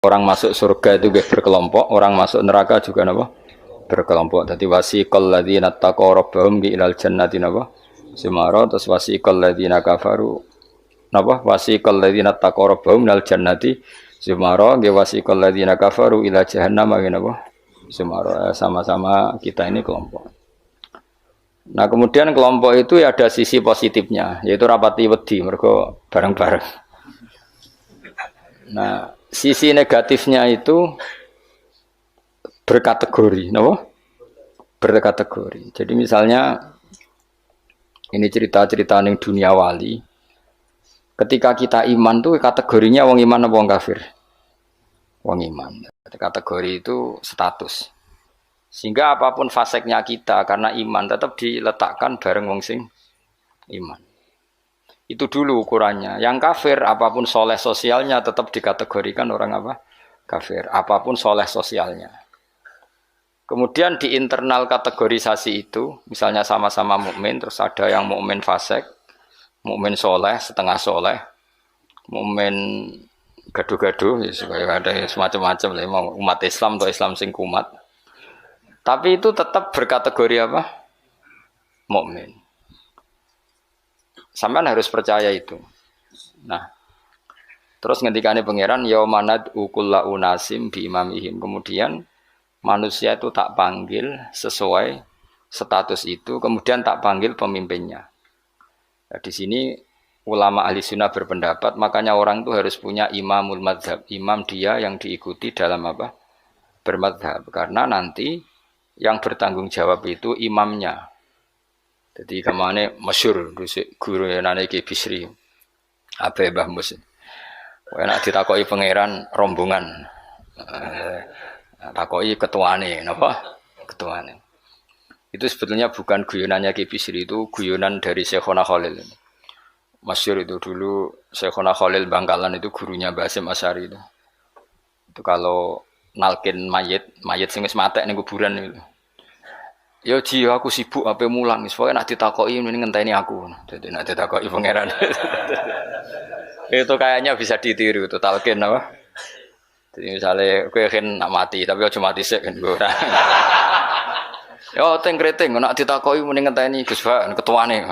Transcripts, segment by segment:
Orang masuk surga itu berkelompok, orang masuk neraka juga napa? Berkelompok. Dadi wasiqal ladzina taqaw rabbahum ilal jannati napa? Sumara terus wasiqal ladzina kafaru napa? Wasiqal ladzina taqaw rabbahum ilal jannati sumara nggih wasiqal ladzina kafaru ila jahannam nggih napa? Sumara. Sama-sama kita ini kelompok. Nah, kemudian kelompok itu ya ada sisi positifnya, yaitu rapati wedi mergo bareng-bareng. Nah, sisi negatifnya itu berkategori, no? Berkategori. Jadi misalnya ini cerita-cerita ning dunia wali. Ketika kita iman tuh kategorinya wong iman apa wong kafir? Wong iman. Kategori itu status. Sehingga apapun faseknya kita karena iman tetap diletakkan bareng wong sing iman. Itu dulu ukurannya. Yang kafir apapun soleh sosialnya tetap dikategorikan orang apa? Kafir. Apapun soleh sosialnya. Kemudian di internal kategorisasi itu, misalnya sama-sama mukmin, terus ada yang mukmin fasik, mukmin soleh, setengah soleh, mukmin gaduh-gaduh, ya supaya ada semacam-macam lah, umat Islam atau Islam sing kumat. Tapi itu tetap berkategori apa? Mukmin. Sampean harus percaya itu. Nah, terus ngendikane pangeran yaumanad ukulla unasim bi imamihim. Kemudian manusia itu tak panggil sesuai status itu, kemudian tak panggil pemimpinnya. Nah, di sini ulama ahli sunnah berpendapat, makanya orang itu harus punya imamul madzhab, imam dia yang diikuti dalam apa? Bermadzhab. Karena nanti yang bertanggung jawab itu imamnya. Jadi kemana masyhur guru yang nane Ki Bisri, Abe Mbah Mus. Enak ditakoki pangeran rombongan. Takoki ketuane, napa? Ketuane. Itu sebetulnya bukan guyonannya Ki Bisri, itu guyonan dari Syekhona Khalil. Masyhur itu dulu Syekhona Khalil Bangkalan itu gurunya Mbah Hasyim Asy'ari itu. Itu kalau nalkin mayit sing wis matek ning kuburan itu. Ya ji aku sibuk ape mulang, pokoke nek ditakoki mending ngenteni aku. Dadi nek ditakoki pangeran. Itu kayaknya bisa ditiru itu talqin apa? Jadi misalnya kowe kan nak mati tapi aja mati sik kan ora. Yo teng kreting nek ditakoki mending ngenteni Gus Pak ketuane.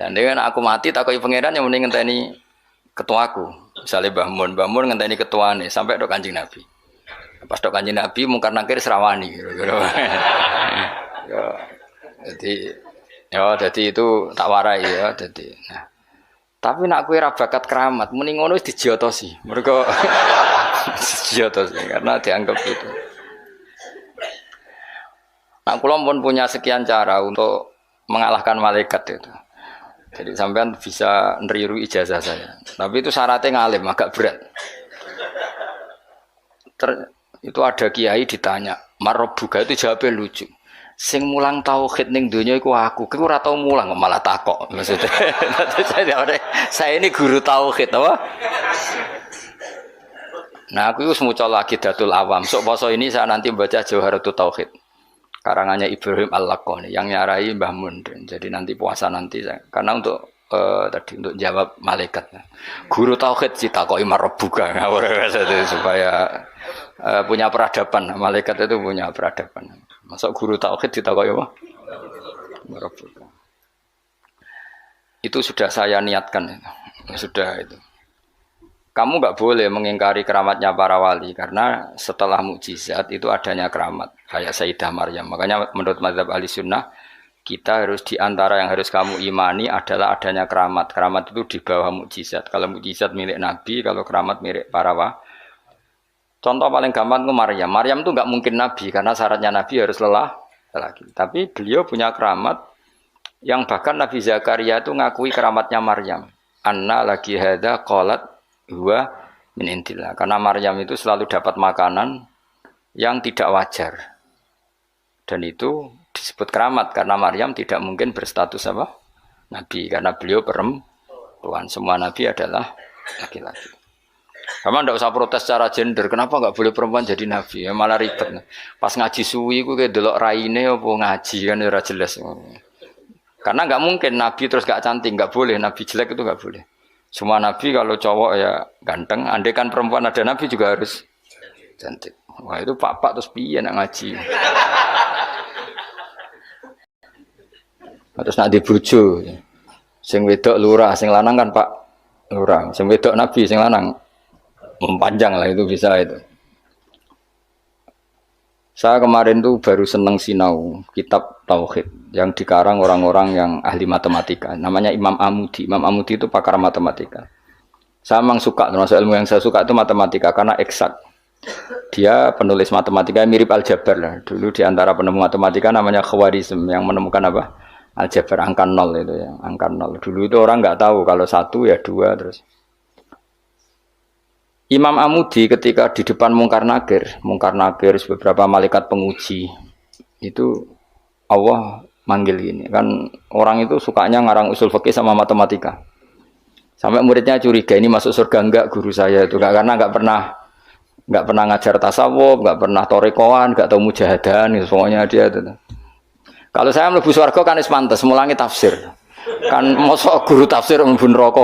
Dan dengan aku mati takoki pangeran yang mending ngenteni ketuaku. Misalnya Mbah Mun ngenteni ketuane sampai tok Kanjeng Nabi. Pas tok Kanjeng Nabi mungkar nakir serawani. Jadi itu tak warai ya jadi. Nah, tapi nak kowe ra bakat keramat, muni ngono wis dijiotosi. Mergo dijiotosi karena dianggap itu. Nah, kula pun punya sekian cara untuk mengalahkan malaikat itu. Jadi sampean bisa neriru ijazah saya. Tapi itu syaratnya ngalim agak berat. Itu ada kiai ditanya, "Marabbuka?" Itu jawabnya lucu. Sing mulang tauhid ning donya iku aku. Kowe ora tau mulang malah takok. Maksudnya saya ini guru tauhid apa? Nah, aku wis maca lagi Datul Awam. Sok poso ini saya nanti baca Jawharatul Tauhid. Karangannya Ibrahim Al-Laqani yang nyarai Mbah Mun. Jadi nanti puasa nanti saya. Karena untuk tadi untuk jawab malaikat. Guru tauhid ditakoki marabbuka supaya punya peradaban. Malaikat itu punya peradaban. Masuk guru tauhid ditakoki apa? Marabbuka. Itu sudah saya niatkan itu. Sudah itu. Kamu nggak boleh mengingkari keramatnya para wali karena setelah mukjizat itu adanya keramat kayak Sayyidah Maryam. Makanya menurut mazhab ahli sunnah kita harus diantara yang harus kamu imani adalah adanya keramat. Keramat itu di bawah mukjizat. Kalau mukjizat milik Nabi, kalau keramat milik para wali. Contoh paling gampang itu Maryam. Maryam itu nggak mungkin Nabi karena syaratnya Nabi harus lelaki. Tapi beliau punya keramat yang bahkan Nabi Zakaria itu ngakui keramatnya Maryam. Anna lagi hada qalat huwa min indillah. Karena Maryam itu selalu dapat makanan yang tidak wajar. Dan itu disebut keramat karena Maryam tidak mungkin berstatus apa? Nabi karena beliau perempuan. Semua nabi adalah laki-laki. Kamu tidak usah protes secara gender. Kenapa nggak boleh perempuan jadi nabi? Ya, malah ribet. Pas ngaji suwi ku kayak delok raine apa ngaji kan ora jelas. Karena nggak mungkin nabi terus nggak cantik, nggak boleh nabi jelek itu nggak boleh. Semua nabi kalau cowok ya ganteng, andai kan perempuan ada nabi juga harus cantik. Wah itu pak terus piye nak ngaji. Terus nak dibojo. Sing wedok lurah, sing lanang kan Pak lurah. Sing wedok nabi, sing lanang mempanjang lah itu bisa itu. Saya kemarin tuh baru seneng sinau kitab Tauhid yang dikarang orang-orang yang ahli matematika. Namanya Imam Amudi. Imam Amudi itu pakar matematika. Saya memang suka, termasuk ilmu yang saya suka itu matematika karena eksak. Dia penulis matematika mirip aljabar lah. Dulu di antara penemu matematika namanya Khawarizm yang menemukan apa? Aljabar angka nol itu ya, angka nol. Dulu itu orang nggak tahu kalau satu ya dua terus. Imam Amudi ketika di depan Mungkar Nakir beberapa malaikat penguji itu Allah manggil ini kan orang itu sukanya ngarang usul fikih sama matematika. Sampai muridnya curiga ini masuk surga enggak guru saya itu karena nggak pernah ngajar tasawuf, nggak pernah torekoan, nggak tahu mujahadan, gitu, semuanya dia itu. Kalau saya mlebu swarga kan wis pantes mulangi tafsir. Kan mosok guru tafsir mlebu neraka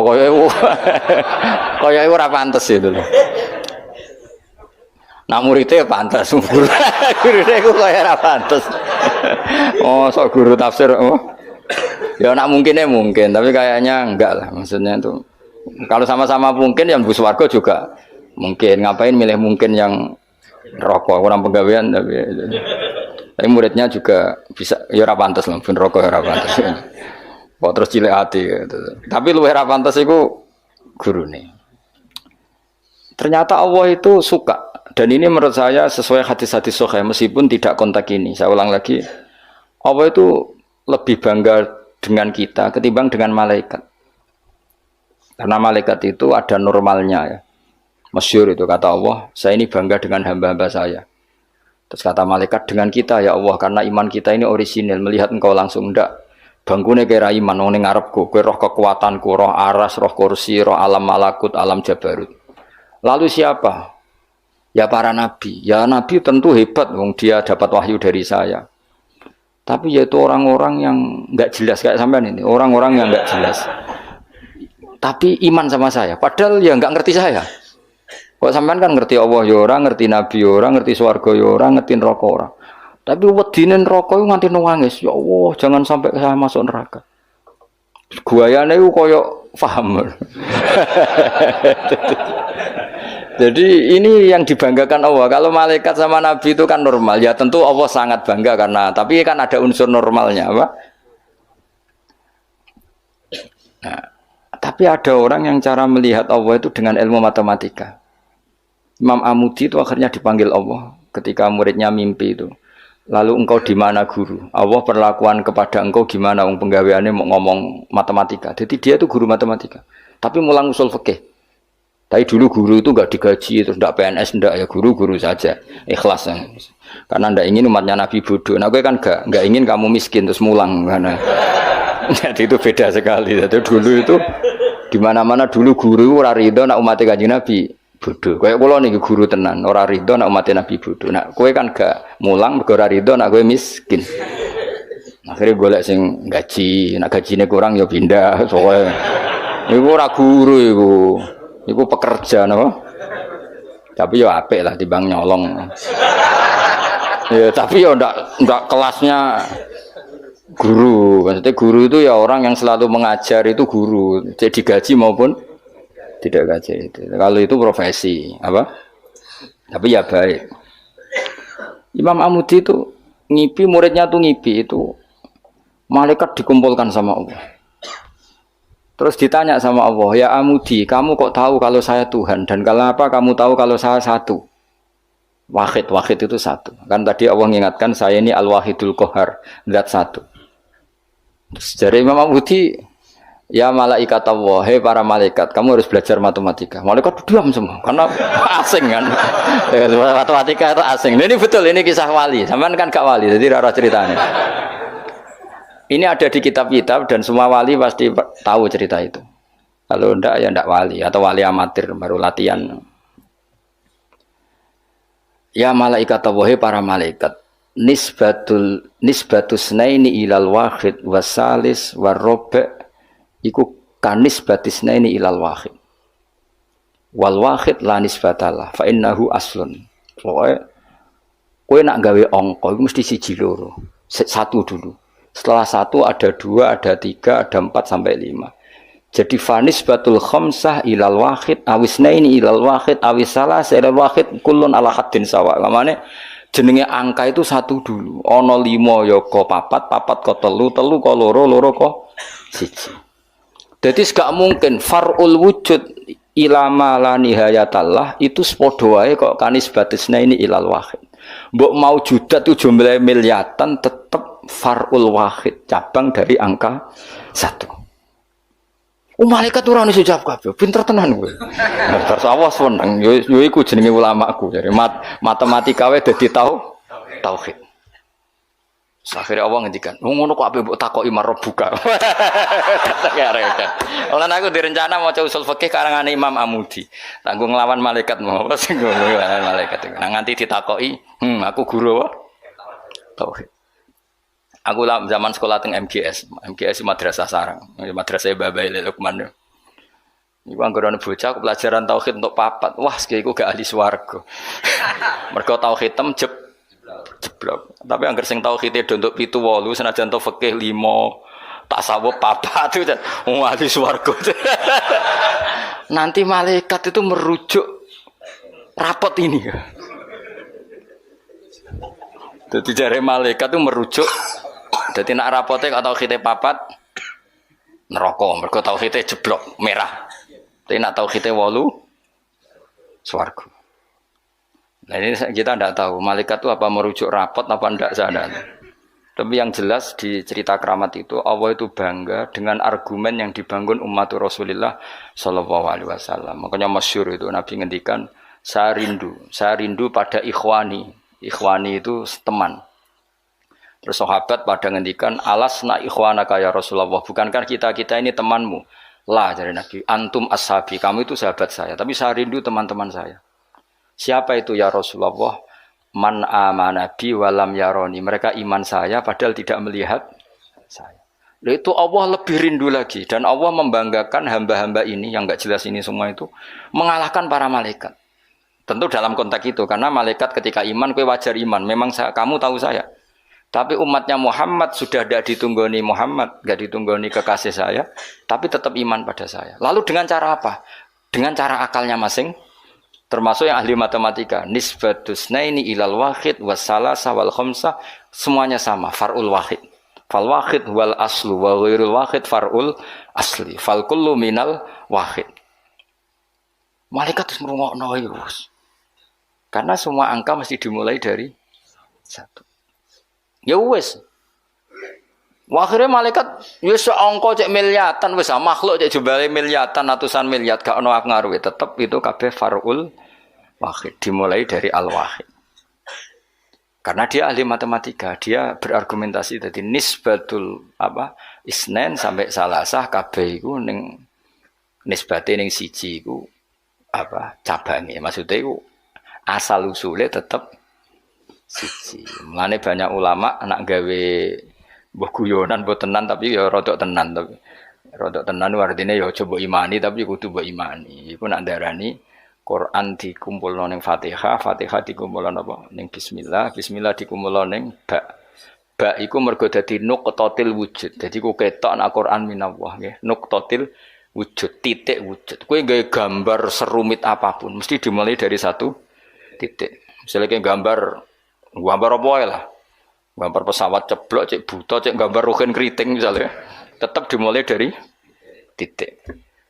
kaya ora pantes itu lho. Nah muridnya pantes guru. Gurune ku kaya ora pantes. Oh, sok guru tafsir ya nak mungkin, tapi kayaknya enggak lah. Maksudnya itu kalau sama-sama mungkin yang mlebu swarga juga mungkin. Ngapain milih mungkin yang neraka orang penggawean tapi muridnya juga bisa ya ora pantes lho ben rokok ora pantes. Kok terus cilik ati gitu. Tapi luwih ora pantes iku gurune. Ternyata Allah itu suka dan ini menurut saya sesuai hadis-hadis sahih meskipun tidak kontak ini. Saya ulang lagi. Allah itu lebih bangga dengan kita ketimbang dengan malaikat. Karena malaikat itu ada normalnya ya. Masyhur itu kata Allah, saya ini bangga dengan hamba-hamba saya. Terus kata malaikat dengan kita ya Allah karena iman kita ini orisinil melihat engkau langsung ndak bangkune kira iman ning ngarepku kowe roh kekuatanku roh aras roh kursi roh alam malakut alam jabarut. Lalu siapa? Ya para nabi. Ya nabi tentu hebat wong dia dapat wahyu dari saya. Tapi yaitu orang-orang yang enggak jelas kayak sampean ini, orang-orang yang enggak jelas. Tapi iman sama saya padahal ya enggak ngerti saya. Kok sampean kan ngerti Allah ya ora, ngerti Nabi ya ora, ngerti swarga ya ora, ngerti neraka ora. Tapi wedine neraka iku nganti nangis, ya Allah, jangan sampai saya masuk neraka. Guayane iku koyo paham. Jadi ini yang dibanggakan Allah. Kalau malaikat sama Nabi itu kan normal, ya tentu Allah sangat bangga karena tapi kan ada unsur normalnya, apa? Nah, tapi ada orang yang cara melihat Allah itu dengan ilmu matematika. Imam Amudi itu akhirnya dipanggil Allah ketika muridnya mimpi itu. Lalu engkau di mana guru? Allah perlakuan kepada engkau gimana? Wong penggaweane mau ngomong matematika. Jadi dia itu guru matematika. Tapi mulang usul fikih. Tapi dulu guru itu enggak digaji terus enggak PNS enggak ya guru saja. Ikhlas ya. Karena enggak ingin umatnya Nabi bodoh. Nah, gue kan enggak ingin kamu miskin terus mulang karena jadi itu beda sekali. Jadi dulu itu di mana-mana dulu guru ora rido nak umat Kanjeng Nabi bodoh. Kayak kula niki guru tenan, ora rido nak umat Nabi bodoh. Nak kowe kan gak mulang mergo ora rido nak kowe miskin. Akhirnya golek sing gaji, nak gajine kurang ya pindah. Soale iku ora guru iku. Iku pekerja napa? Tapi ya apik lah timbang nyolong. Ya tapi ya ndak kelasnya guru. Maksudnya guru itu ya orang yang selalu mengajar itu guru. Jadi gaji maupun tidak gaji itu. Kalau itu profesi apa? Tapi ya baik. Imam Amudi itu ngipi muridnya tuh ngipi itu malaikat dikumpulkan sama Allah. Terus ditanya sama Allah, ya Amudi, kamu kok tahu kalau saya Tuhan dan kalau apa kamu tahu kalau saya satu? Wahid itu satu. Kan tadi Allah mengingatkan saya ini Al-Wahidul Qahar, zat satu. Terus dari Imam Amudi, ya malaikat Allah, hei para malaikat, kamu harus belajar matematika. Malaikat diam semua, karena asing kan. Matematika itu asing. Ini betul, ini kisah wali. Sampean kan gak wali, jadi rara ceritanya. Ini ada di kitab-kitab dan semua wali pasti tahu cerita itu. Kalau ndak ya ndak wali atau wali amatir baru latihan. Ya malaikat Allah, hei para malaikat. Nisbatus naini ilal wahid wasalis warrobe iku kanis batisna ini ilal wahid. Wal wahid la nisbatalah fa innahu aslun. Pokoke kowe nak gawe angka iku mesti siji loro. Satu dulu. Setelah satu ada dua, ada tiga, ada empat sampai lima. Jadi fanis batul khamsah ilal wahid awisnaini ilal wahid awisalah ilal wahid kullun ala haddin sawa. Kamane jenenge angka itu satu dulu. Ana 5 ya ko papat, papat ko telu, telu ko loro, loro ko siji. Jadi gak mungkin farul wujud ilama la nihayatallah itu sepadha wae kok kanis batisna ini ilal wahid. Mbok mau judat itu jumlah miliatan tetap farul wahid, cabang dari angka 1. Malaikat ora ono jawab kabeh. Pinter tenan kowe. Bar awas weneng yo iku jenenge ulamaku. Jadi matematika wae dadi tauhid. Akhire Allah ngendikan, ngono kok ape mbok takoki marbuka. Lan aku direncana maca usul fikih karangane Imam Amudi. Tanggo nglawan malaikat mau apa sing nglawan malaikat. Nah nganti ditakoki, aku guru apa? Tauhid. Aku lah zaman sekolah teng MGS madrasah sarang, madrasah Babai Lukman. Iku anggere ana bocah pelajaran tauhid untuk papat. Wah, iku gak ahli swarga. Mergo tauhid jeblok. Tapi anggere sing tauhide untuk 7 8 senajan to fikih 5, tasawuf papat itu ahli swarga. Nanti malaikat itu merujuk rapot ini. Jadi jare malaikat itu merujuk. Jadi nak rapote kok tauhide papat neraka, mergo tauhide jeblok merah. Tapi nak tauhide 8 swarga. Nah ini kita tidak tahu malaikat itu apa merujuk rapot apa tidak sadar. Tapi yang jelas di cerita keramat itu Allah itu bangga dengan argumen yang dibangun umat Rasulullah Shallallahu Alaihi Wasallam. Makanya masyhur itu Nabi ngendikan saya rindu pada ikhwani. Ikhwani itu teman. Terus sahabat pada ngendikan alasna ikhwanaka ya Rasulullah, bukankah kita ini temanmu? Lah dari Nabi, antum ashabi, kamu itu sahabat saya, tapi saya rindu teman-teman saya. Siapa itu ya Rasulullah? Man amana bi walam yaroni. Mereka iman saya padahal tidak melihat saya. Lalu itu Allah lebih rindu lagi dan Allah membanggakan hamba-hamba ini yang enggak jelas ini semua itu mengalahkan para malaikat. Tentu dalam konteks itu karena malaikat ketika iman kowe wajar iman, memang kamu tahu saya. Tapi umatnya Muhammad sudah tidak ditunggoni Muhammad, tidak ditunggoni kekasih saya, tapi tetap iman pada saya. Lalu dengan cara apa? Dengan cara akalnya masing, termasuk yang ahli matematika. Nisbatus naini ilal wahid wassalasa wal khamsah, semuanya sama, farul wahid. Fal wahid wal aslu wa ghairul wahid farul asli. Fal kullu minal wahid. Malaikat harus merungokno iki, Bos. Karena semua angka mesti dimulai dari 1. Ya wis. Akhirnya malaikat ya seangka cek miliatan wis makhluk cek jumlahe miliatan ratusan miliar gak ono ngaruhe tetep itu kabeh farul wahid dimulai dari al wahid. Karena dia ahli matematika, dia berargumentasi tadi nisbatul isnen sampai salasah kabeh iku ning nisbate ning siji iku cabange. Maksudnya iku asal usule tetep siji. Mulane banyak ulama anak gawe mbah guyonan mbok tenan tapi ya rodok tenan tapi rodok tenan artine ya coba imani tapi kudu mbok imani. Iku nak ndarani Quran dikumpulno ning Fatihah, Fatihah dikumpulno apa? Ning bismillah, bismillah dikumpulno ning ba. Ba iku mergo dadi nuqtatil wujud. Dadi ku ketok nek Quran minallah nggih. Nuqtatil wujud, titik wujud. Kowe gawe gambar serumit apapun mesti dimulai dari 1 titik. Misalnya kayak gambar apa lah, gambar pesawat ceblok, cek buta, cek gambar rugen keriting misalnya, tetap dimulai dari titik.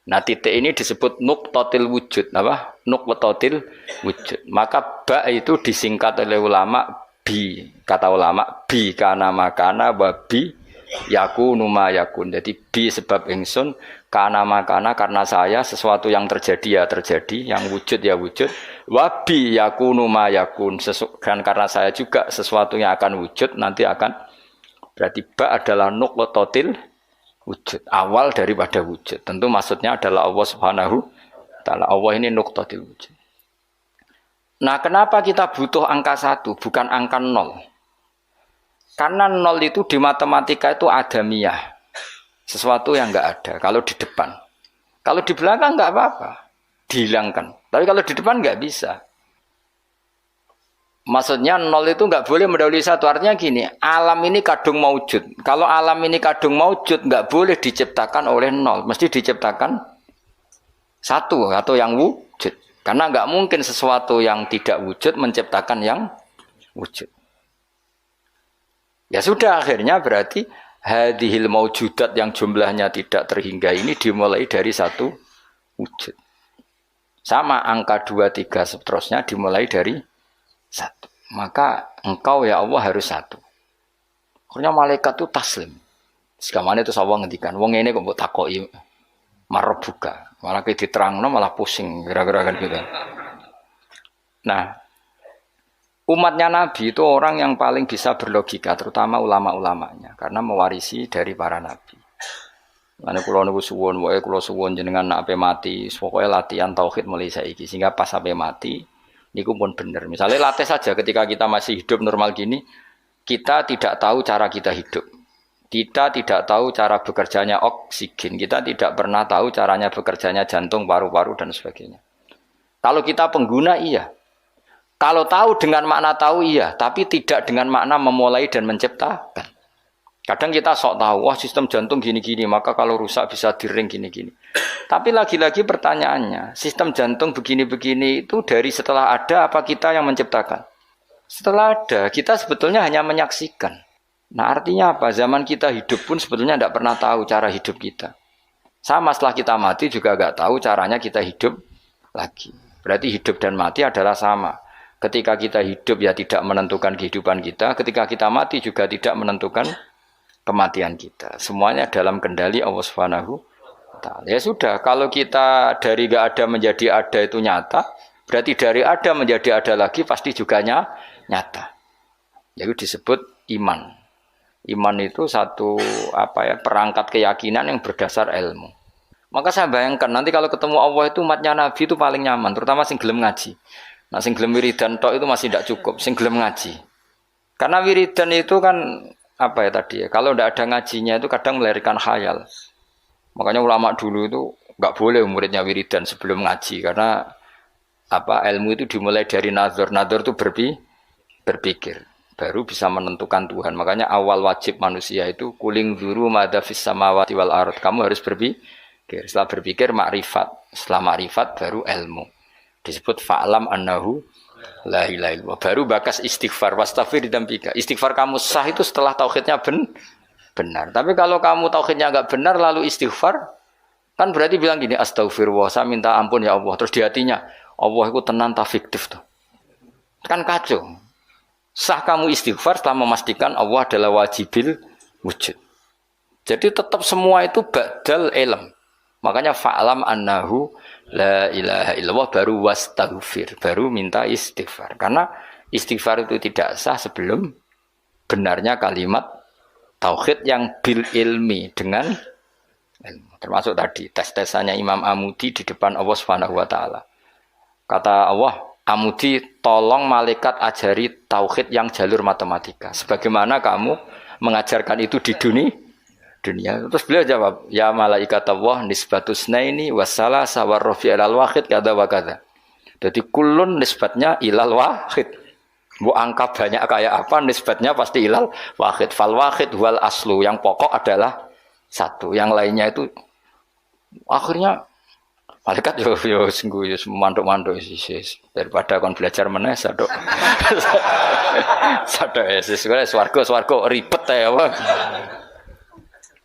Nah titik ini disebut nuqtatil wujud, apa? Nuqtatil wujud. Maka ba itu disingkat oleh ulama bi, kata ulama bi kana makana wa bi yakunu ma yakun. Jadi bi sebab ingsun, kana makana karena saya sesuatu yang terjadi ya terjadi, yang wujud ya wujud. Wabi yakunu ma yakun, dan karena saya juga sesuatu yang akan wujud nanti akan berarti ba adalah nuqtatil wujud, awal daripada wujud. Tentu maksudnya adalah Allah Subhanahu wa taala. Allah ini nuqtatil wujud. Nah, kenapa kita butuh angka 1 bukan angka 0? Karena 0 itu di matematika itu adamiyah. Sesuatu yang enggak ada kalau di depan. Kalau di belakang enggak apa-apa, dihilangkan. Tapi kalau di depan enggak bisa. Maksudnya nol itu nggak boleh mendahului satu. Artinya gini, alam ini kadung maujud. Kalau alam ini kadung maujud, nggak boleh diciptakan oleh nol. Mesti diciptakan satu atau yang wujud. Karena nggak mungkin sesuatu yang tidak wujud menciptakan yang wujud. Ya sudah, akhirnya berarti hadhil maujudat yang jumlahnya tidak terhingga ini dimulai dari satu wujud. Sama angka 2, 3 seterusnya dimulai dari satu. Maka engkau ya Allah harus satu. Akhirnya malaikat itu taslim. Sekamane itu Allah ngendikan, wong ini kok mbok takoki marab buka. Malah kayak diterangno malah pusing gara-gara kan gitu. Nah, umatnya Nabi itu orang yang paling bisa berlogika, terutama ulama-ulamanya, karena mewarisi dari para nabi. Mane kula niku suwun, wae kula suwun jenengan nek ape mati, pokoke latihan tauhid mulai saiki sehingga pas ape mati niku pun bener. Misalnya latih saja ketika kita masih hidup normal gini, kita tidak tahu cara kita hidup. Kita tidak tahu cara bekerjanya oksigen. Kita tidak pernah tahu caranya bekerjanya jantung, paru-paru dan sebagainya. Kalau kita pengguna iya. Kalau tahu dengan makna tahu iya, tapi tidak dengan makna memulai dan menciptakan. Kadang kita sok tahu, wah sistem jantung gini-gini, maka kalau rusak bisa diring gini-gini. Tapi lagi-lagi pertanyaannya, sistem jantung begini-begini itu dari setelah ada apa kita yang menciptakan? Setelah ada, kita sebetulnya hanya menyaksikan. Nah artinya apa? Zaman kita hidup pun sebetulnya tidak pernah tahu cara hidup kita. Sama setelah kita mati juga nggak tahu caranya kita hidup lagi. Berarti hidup dan mati adalah sama. Ketika kita hidup ya tidak menentukan kehidupan kita. Ketika kita mati juga tidak menentukan kematian kita. Semuanya dalam kendali Allah Subhanahu wa Ta'ala. Ya sudah, kalau kita dari enggak ada menjadi ada itu nyata, berarti dari ada menjadi ada lagi pasti juga nyata. Jadi disebut iman. Iman itu satu perangkat keyakinan yang berdasar ilmu. Maka saya bayangkan nanti kalau ketemu Allah itu umatnya Nabi itu paling nyaman, terutama sing gelem ngaji. Nah, sing gelem wiridan tok itu masih tidak cukup, sing gelem ngaji. Karena wiridan itu kan kalau tidak ada ngajinya itu kadang melahirkan khayal. Makanya ulama dulu itu nggak boleh muridnya wiridan sebelum ngaji karena ilmu itu dimulai dari nazar. Nazar itu berpikir baru bisa menentukan Tuhan. Makanya awal wajib manusia itu kuling dzuru madza fis samawati wal ard. Kamu harus berpikir. Setelah berpikir makrifat. Setelah makrifat baru ilmu. Disebut fa'lam annahu la ilaha illallah. Baru bakas istighfar wastaghfir dzambika. Istighfar kamu sah itu setelah tauhidnya benar. Tapi kalau kamu tauhidnya enggak benar lalu istighfar kan berarti bilang gini, astagfirullah, saya minta ampun ya Allah. Terus di hatinya, Allah itu tenang tak fiktif tuh. Kan kacau. Sah kamu istighfar setelah memastikan Allah adalah wajibil wujud. Jadi tetap semua itu ba'dal ilm. Makanya fa'lam annahu la ilaha illallah baru wastaghfir, baru minta istighfar. Karena istighfar itu tidak sah sebelum benarnya kalimat tauhid yang bil ilmi dengan ilmu. Termasuk tadi tes-tesannya Imam Amudi di depan Allah Subhanahu wa Ta'ala. Kata Allah, Amudi tolong malaikat ajari tauhid yang jalur matematika. Sebagaimana kamu mengajarkan itu di dunia. Terus beliau jawab, ya malaikat Allah nisbatus naini wassalasa warrafi ilal wahid kada wa kada. Jadi kulun nisbatnya ilal wahid. Bu angka banyak kayak apa nisbatnya pasti ilal wahid. Fal wahid wal aslu, yang pokok adalah satu, yang lainnya itu akhirnya malaikat yo sungguh manduk-manduk sis daripada kon belajar meneh sadok. Sadok sis swarga ribet ya apa.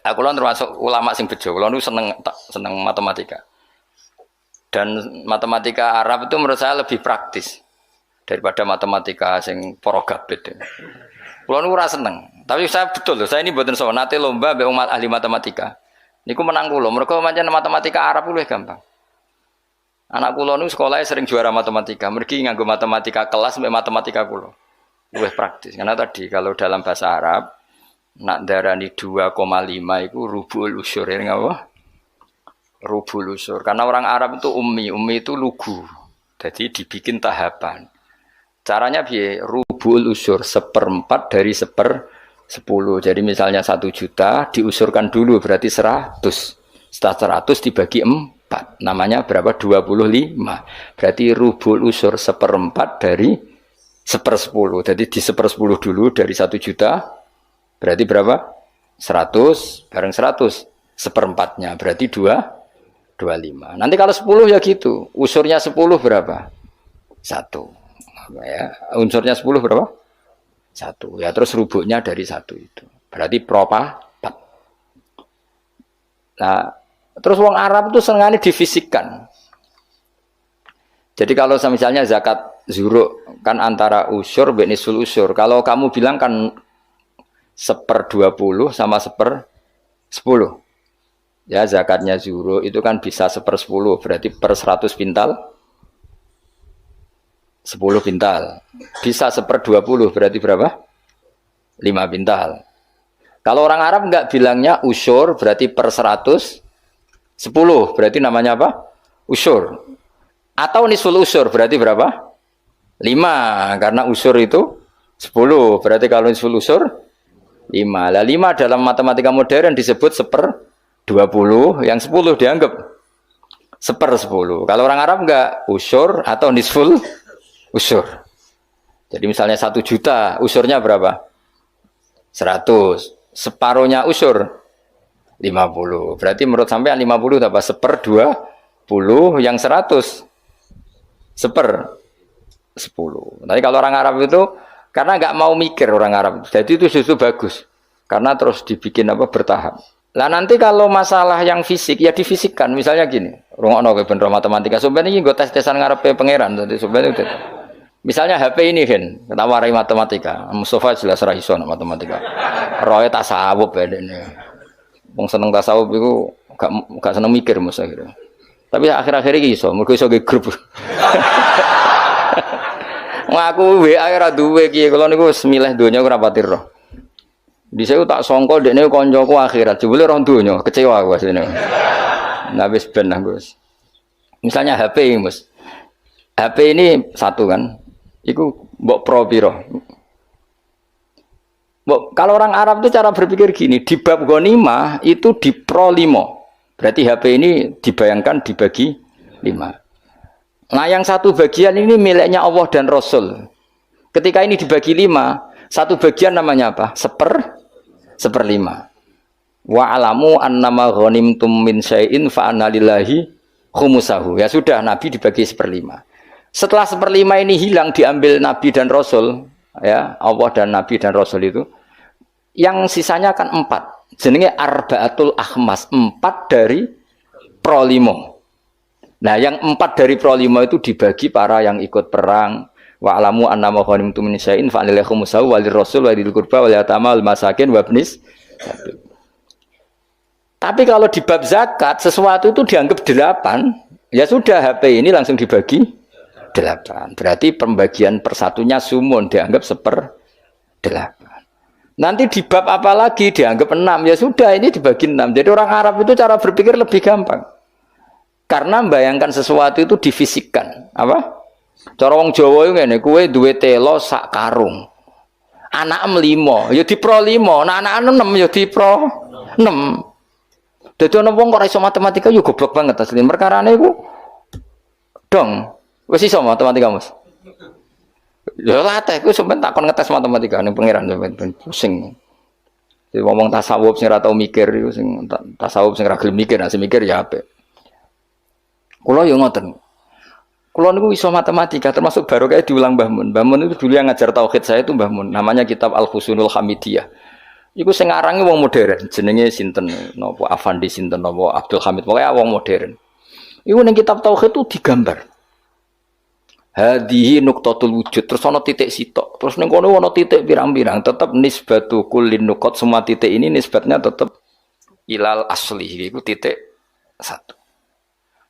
Aku lan termasuk ulama sing bejo, kula niku seneng matematika. Dan matematika Arab itu menurut saya lebih praktis daripada matematika sing para gabet. Kula niku ora seneng, tapi saya betul loh, saya ini mboten sowan nate lomba mbek umat ahli matematika. Niku menang kula, mergo pancen matematika Arab luwih gampang. Anak kula niku sekolahnya sering juara matematika, mergi nganggo matematika kelas mbek matematika kula. Luwih praktis. Karena tadi kalau dalam bahasa Arab nak darani 2,5 itu rubul usur ya ngapa? Rubul usur. Karena orang Arab itu ummi itu lugu. Jadi dibikin tahapan. Caranya piye? Rubul usur 1/4 dari 1/10. 10. Jadi misalnya 1 juta diusurkan dulu berarti 100. Setelah 100 dibagi 4. Namanya berapa? 25. Berarti rubul usur 1/4 dari 1/10. Jadi di 1/10 dulu dari 1 juta. Berarti berapa? 100 bareng 100. 1/4-nya berarti 25. Nanti kalau 10 ya gitu. Usurnya 10 berapa? 1. Ya, unsurnya 10 berapa? 1. Ya terus rubuknya dari 1 itu. Berarti seperempat. Nah, terus wong Arab itu senengane difisikkan. Jadi kalau misalnya zakat zuruk kan antara usur dan nisful usur. Kalau kamu bilang kan 1/20 sama 1/10. Ya zakatnya zuruk itu kan bisa 1/10. Berarti per 100 pintal 10 pintal. Bisa 1/20 berarti berapa? 5 pintal. Kalau orang Arab enggak bilangnya usur berarti per 100 10 berarti namanya apa? Usur. Atau nisful usur berarti berapa? 5 karena usur itu 10 berarti kalau nisful usur 5. Lah 5 dalam matematika modern disebut 1/20 yang 10 dianggap 1/10. Kalau orang Arab enggak usur atau nisful usur. Jadi misalnya 1 juta, usurnya berapa? 100. Separuhnya usur 50. Berarti menurut sampean 50 apa? 1/20 yang 100 1/10. Tapi kalau orang Arab itu karena nggak mau mikir orang Arab. Jadi itu justru bagus. Karena terus dibikin apa bertahap. Lah nanti kalau masalah yang fisik ya difisikkan. Misalnya gini, rungokno ke bener matematika. Sebenarnya ini gue tes-tesan ngarepe pangeran. Jadi sebenarnya itu. Misalnya HP ini kan, kita warai matematika. Mustafa jelas ra iso matematika. Roe tasawuf ya ini. Wong seneng tasawuf itu gak seneng mikir Musa gitu. Tapi akhir-akhir ini iso, mergo iso ge grup. Ngaku WA ora duwe iki, kula niku wis milih donya ora pati roh. Dhisik tak sangka dekne kancaku akhirat, jebule roh donya, kecewa aku asline. Nah wis ben Gus. Misalnya HP Mus. HP ini satu kan. Iku mbok pro piro? Kalau orang Arab itu cara berpikir gini, di bab ghanimah itu di pro 5. Berarti HP ini dibayangkan dibagi 5. Nah, yang satu bagian ini miliknya Allah dan Rasul. Ketika ini dibagi 5, satu bagian namanya apa? 1/5. Wa alamu annama ghanimtum min syai'in fa anna lillahi khumusahu. Ya sudah, Nabi dibagi 1/5. Setelah 1/5 ini hilang diambil Nabi dan Rasul, ya Allah dan Nabi dan Rasul itu, yang sisanya kan 4. Jenenge arba'atul akhmas, 4 dari pro 5. Nah, yang 4 dari pro 5 itu dibagi para yang ikut perang. Wa alamu annama ghanimtum min syai'in fa lillahi khumusahu wa lirrasul wa lidil qurba wal yatama wal masakin wa ibnis. Tapi kalau di bab zakat sesuatu itu dianggap 8, ya sudah HP ini langsung dibagi 8. Berarti pembagian persatunya sumun dianggap 1/8. Nanti di bab apa lagi dianggap 6. Ya sudah ini dibagi 6. Jadi orang Arab itu cara berpikir lebih gampang. Karena membayangkan sesuatu itu difisikkan. Apa? Cara wong Jawa itu ngene, kowe duwe telo sak karung. Anak 5, ya di pro 5. Nah anak 6 ya di pro 6. Dadi ana wong kok ora iso matematika yo goblok banget asline. Perkarane iku dong. Wis iso matematika, Mas? Ya latih, aku sampean takon ngetes matematika ning pangeran sampean pusing. Jadi ngomong tasawuf sing ora tau mikir iku sing tasawuf sing ora gelem mikir, nek mikir ya apik. Kula yo ngoten. Kula niku iso matematika termasuk baru kayak diulang Mbah Mun. Mbah Mun itu dulu yang ngajar tauhid saya itu Mbah Mun. Namanya kitab Al-Husnul Hamidiyah. Iku sing arange wong modern, jenenge sinten napa Afandi sinten napa Abdul Hamid, pokoke wong modern. Iku ning kitab tauhid itu digambar. Hadihi nuqtatul wujud, terus ana titik sitok. Terus ning kono ana titik pirang-pirang, tetap nisbatu kullin nuqat, semua titik ini nisbatnya tetap ilal asli, iku titik 1.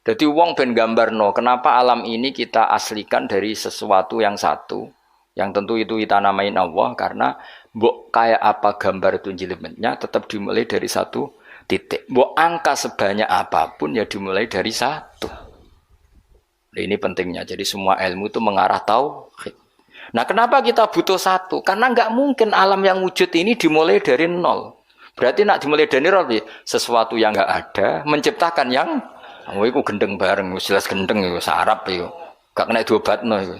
Jadi wong ben gambarno, kenapa alam ini kita aslikan dari sesuatu yang satu, yang tentu itu kita namain Allah, karena mbok kayak apa gambar itu jelimetnya tetap dimulai dari satu titik. Mbok angka sebanyak apapun ya dimulai dari 1. Ini pentingnya. Jadi semua ilmu itu mengarah tauhid. Nah, kenapa kita butuh satu? Karena nggak mungkin alam yang wujud ini dimulai dari nol. Berarti nak dimulai dari nol, sesuatu yang nggak ada menciptakan yang, itu gendeng bareng, jelas gendeng itu sarap itu, gak kena diobatno itu.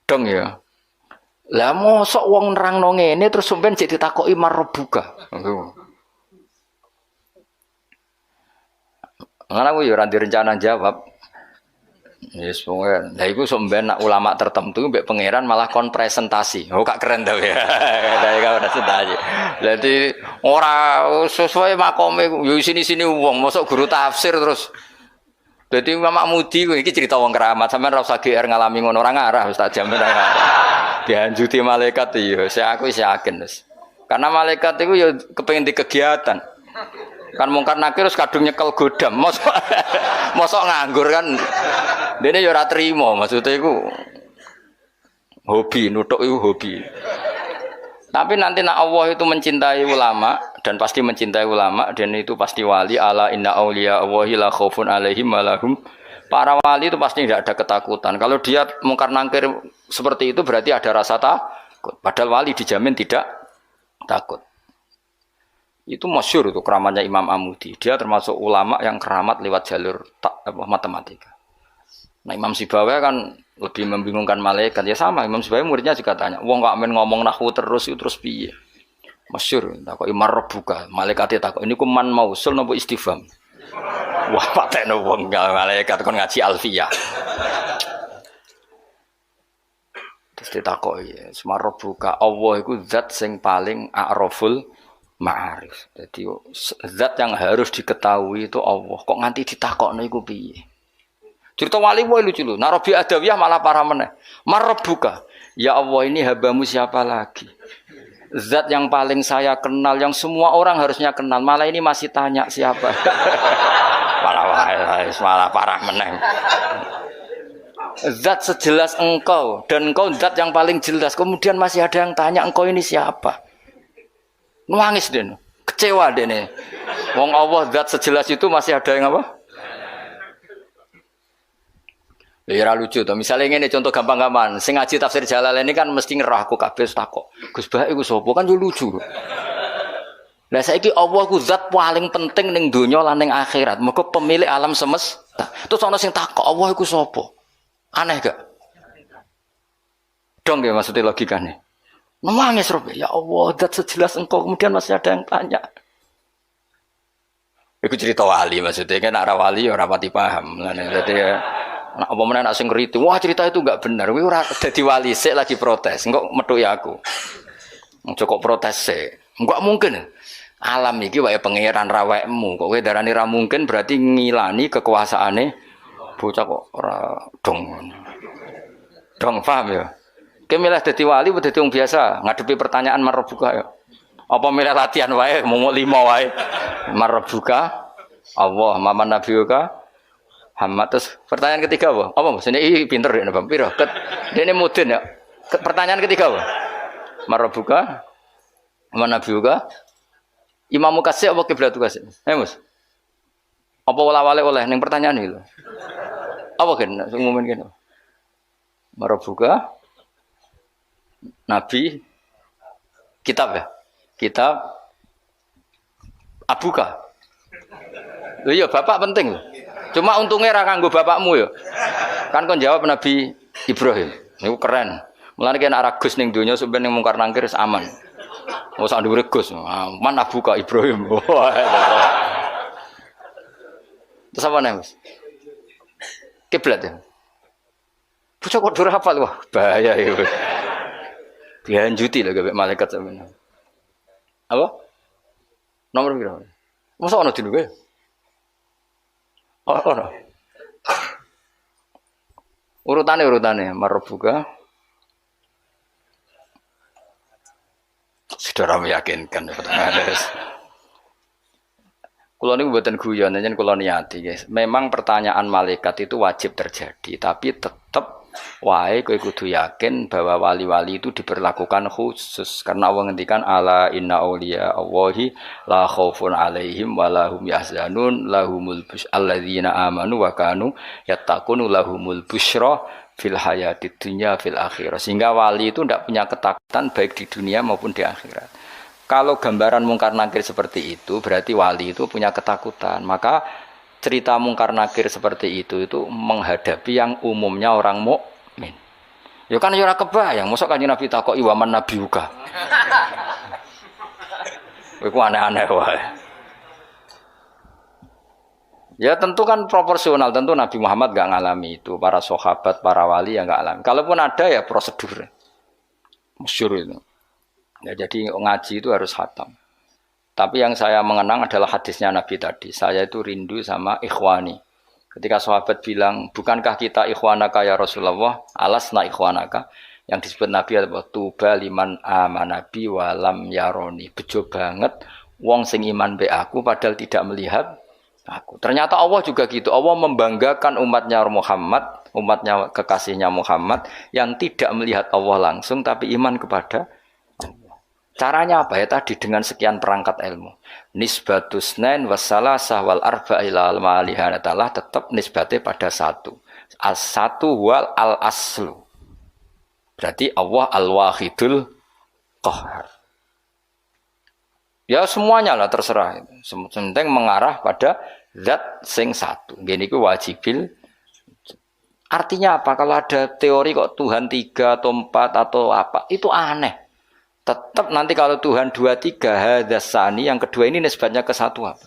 Dong ya. Lah mosok wong nerangno ngene terus sampean jek ditakoki marbuka. Ngene aku ya ora direncana jawab. Yes, pokoknya. Lah iku sampean nak ulama tertentu mbek pangeran malah kon presentasi. Oh kak keren ta ya. Dari kau presentasi. Berarti ora sesuai makome yo sini-sini wong mosok guru tafsir terus. Jadi Mama Mudi iki cerita wong keramat sampean ora usah GR ngalami ngono ora ngarah wis tak jamin ora ngarah. Dianjuti malaikat iya, aku yakin wis. Karena malaikat itu ya kepengin di kegiatan. Kan mungkar nakir terus kadung nyekel godam. Mosok nganggur kan. Dene ya ora trimo, maksudnya iku hobi, nutuk itu hobi. Tapi nanti nak Allah itu mencintai ulama dan pasti mencintai ulama dan itu pasti wali ala inna auliya Allahi la khaufun alaihim walahum. Para wali itu pasti tidak ada ketakutan. Kalau dia mungkar nangkir seperti itu berarti ada rasa takut. Padahal wali dijamin tidak takut. Itu masyhur itu keramatnya Imam Amudi. Dia termasuk ulama yang keramat lewat jalur matematika. Nah Imam Sibawai kan lebih membingungkan malaikat. Ya sama, Imam Sibawai muridnya juga tanya, wong kok amen ngomong nahwu terus itu terus piye? Masyhur, takok imar rebuka, malaikate takok ini ku man mausul napa istifham. Wah, patekno wong malaikat kon ngaji alfiyah. Terus ditakoki, semar rebuka, Allah iku zat sing paling a'raful ma'arif. Jadi zat yang harus diketahui itu Allah. Kok nganti ditakokno iku piye? Cerita wali wae lucu lho. Narobi Adawiyah malah parah meneh. Marbuka. Ya Allah ini habamu siapa lagi? Zat yang paling saya kenal, yang semua orang harusnya kenal. Malah ini masih tanya siapa. Malah parah meneh. Zat sejelas engkau dan engkau zat yang paling jelas. Kemudian masih ada yang tanya engkau ini siapa? Nangis den. Kecewa den. Wong Allah zat sejelas itu masih ada yang apa? Ya lucu tuh. Misalnya ini contoh gampang-gampang. Sing ngaji tafsir Jalalain ini kan mesti ngerah aku kabeh takok. Gus Bah iku sapa kan yo lucu. Lah saiki Allah ku zat paling penting ning donya lan ning akhirat. Mergo pemilik alam semesta. Terus ana sing takok Allah iku sapa? Aneh gak? Dong ya maksudnya logikane. Nangis Rob. Ya Allah zat sejelas engkau kemudian masih ada yang tanya. Iku cerita wali maksudnya kan nek wali ora pati paham. Dadi ya nah, apa mana nak sing ngerti, wah cerita itu enggak benar. Kowe ora dadi wali sik lagi protes. Engko methuki aku. Cukup protes sik. Enggak mungkin. Alam iki wae pangeran rawekmu. Kok kowe darani ra mungkin berarti ngilani kekuasaane bocah kok ora dong. Dong paham ya? Kowe milih dadi wali apa dadi wong biasa ngadepi pertanyaan marbuka ya. Apa milih latihan wae mau 5 wae. Marbuka Allah maman nabiyuka Hamad. Terus pertanyaan ketiga apa? Apa Mas? Ini pinter ya Bang. Piro? Dene mudin ya. Pertanyaan ketiga apa? Marabuka. Mana biuka? Imam kasih apa kiblat kasih? Mas. Apa wala-wale oleh ning pertanyaan iki lho. Apa kan umumin kene? Marabuka. Nabi kitab ya. Kitab Abuka. Lho iya bapak penting lho. Cuma untungnya ra kanggo bapakmu ya. Kan kon jawab Nabi Ibrahim. Niku keren. Mulane kena ragus ning donya sampeyan ning mungkar nangkir aman. Ora usah dhuwur Gus. Man abuka Ibrahim. Terus apa nih, Mas? Kiblat ya. Bocah kok dur hafal wah, bahaya ya. Dianjuti lah gawe malaikat sampeyan. Apa? Nomor piro? Mosok ana dinu kowe? Oh, no. Urutane marbuka. Sudah meyakinkan. Kulo niku mboten guyon, yen kulo niati, guys. Memang pertanyaan malaikat itu wajib terjadi, tapi tetap wae kowe kudu yakin bahwa wali-wali itu diperlakukan khusus karena Allah ngendikan ala inna auliya Allahi la khaufun alaihim wa lahum yahzanun lahumul busyra alladzina amanu wa kanu yattaqun lahumul busyra fil hayatid dunya fil akhirah. Sehingga wali itu tidak punya ketakutan baik di dunia maupun di akhirat. Kalau gambaran mungkar nakir seperti itu, berarti wali itu punya ketakutan. Maka cerita mungkar nakir seperti itu menghadapi yang umumnya orang mukmin. Ya kan ora kebayang, mosok Kanjeng Nabi takoki waman nabiuka. Iku aneh-aneh wae. Ya tentu kan proporsional, tentu Nabi Muhammad gak ngalami itu, para sahabat, para wali yang gak alami. Kalaupun ada ya prosedur. Masyhur itu. Ya jadi ngaji itu harus khatam. Tapi yang saya mengenang adalah hadisnya Nabi tadi. Saya itu rindu sama ikhwani. Ketika sahabat bilang, bukankah kita ikhwanaka ya Rasulullah? Alasna ikhwanaka. Yang disebut Nabi adalah tuba liman amanabi walam yaroni. Bejo banget wong sing iman be aku padahal tidak melihat aku. Ternyata Allah juga gitu. Allah membanggakan umatnya Muhammad, umatnya kekasihnya Muhammad yang tidak melihat Allah langsung tapi iman kepada Allah. Caranya apa ya tadi dengan sekian perangkat ilmu. Nisbatus nain wassalasah wal arba ila al-malihanatalah tetap nisbatnya pada satu. As-satu wal al-aslu. Berarti Allah al-wahidul qahar. Ya semuanya lah terserah. Penting mengarah pada zat sing satu. Gini ku wajibil. Artinya apa? Kalau ada teori kok Tuhan 3 atau 4 atau apa, itu aneh. Tetap nanti kalau Tuhan 2, 3 hadasani, yang kedua ini nisbatnya ke satu apa?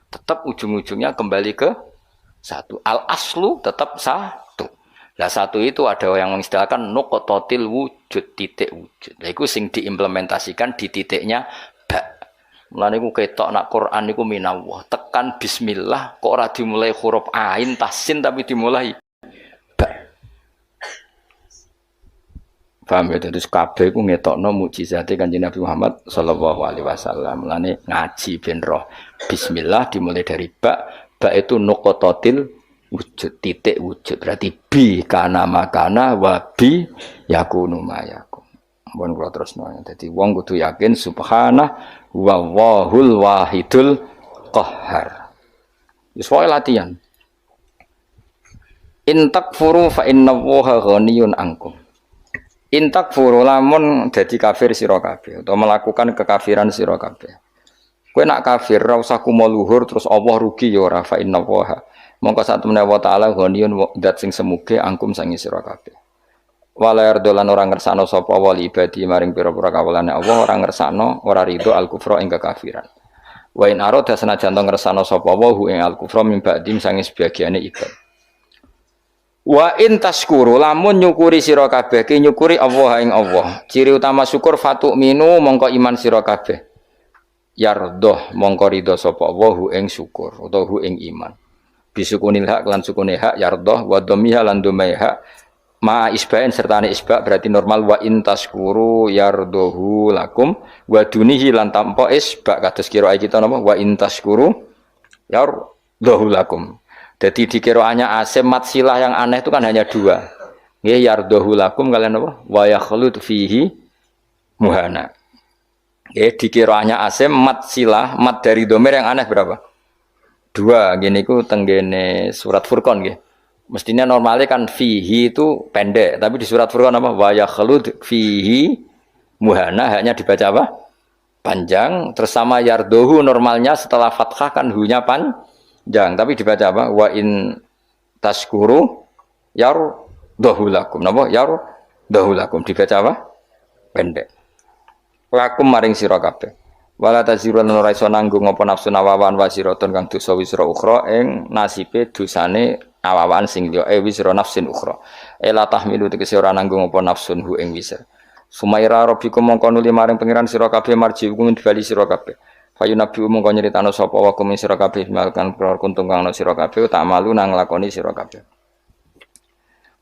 Tetap ujung-ujungnya kembali ke satu. Al-aslu tetap satu. Nah satu itu ada yang mengistilahkan nuqtatil wujud, titik wujud. Nah itu sing diimplementasikan di titiknya ba. Mulane iku ketok nak Quran niku minallah. Tekan bismillah kok ora dimulai huruf ain tasin tapi dimulai ba. Paham ya, terus kabeh iku ngetokno mukjizate Kanjeng Nabi Muhammad sallallahu alaihi wasallam. Mulane ngaji ben roh. Bismillah dimulai dari ba. Ba itu nuqtatil wujud, titik wujud. Berarti bi kana makana wa bi yakunu mayakun. Mun kula terusno. Dadi wong kudu yakin subhana wa wahul wahidul qahhar. Wis wae latihan. In takfuru fa innallaha ghaniyun ankum. In takfuru lamun dadi kafir sira kabeh utawa melakukan kekafiran sira kabeh. Kowe nak kafir ora usah kumo luhur terus Allah rugi ya ora fa innallaha. Mongko sak temene wa taala ghaniyun dat sing semuge angkum sangi sira kabeh. Wala yardolan orang ngersano sapa wali ibadi maring pira-pira kawulane Allah orang ngersano ora ridho al kufra ing kekafiran. Wa in arada senajan to ngersano sapa wa hu ing al kufra min ba'dim sangi sebagiane ibad. Wa in taskuru lamun nyukuri sira kabeh ki nyukuri Allah ing Allah. Ciri utama syukur fatu minu mongko iman sira kabeh. Yardoh mongko ridho sapa Allah hu ing syukur utawa hu ing iman. Bisukunil hak lan sukune hak yardoh wa dhamiha lan dhamai hak ma isbain sertane isba berarti normal wa in taskuru yardohu lakum wa dunihi lan tanpa isba kados kira kita napa wa in taskuru yardohu lakum. Jadi di qiraatnya asim mat silah yang aneh itu kan hanya dua. Nggih yardohu lakum kalian apa wa yakhlud fihi muhana. Nggih di qiraatnya asim mat silah mat dari dhamir yang aneh berapa? Dua, gini ku tenggene surat Furqan nggih. Mestinya normalnya kan fihi itu pendek, tapi di surat Furqan apa? Wa yakhlud fihi muhana hanya dibaca apa? Panjang. Terus sama yardohu normalnya setelah fathah kan hu-nya panjang, tapi dibaca apa? Wa in taskuru yardohu lakum. Napa? Yardohu lakum dibaca apa? Pendek. Lakum maring sira kabeh. Wala taziru lan ora iso nanggung apa nafsu nawawan wasiratun kang dosa wisra ukhra ing nasibe dosane awawan sing liya wisra nafsin ukhra. Ela tahmilu tegese ora nanggung apa nafsun hu ing wisra. Sumaira rabbikum mongko nuli maring pangeran sira kabeh marji hukum dibali sira kabeh. Fayu nabi mongko nyeritano sapa wa kum sira kabeh melakukan perkara kuntung kang ana sira kabeh tak malu nang nglakoni sira kabeh.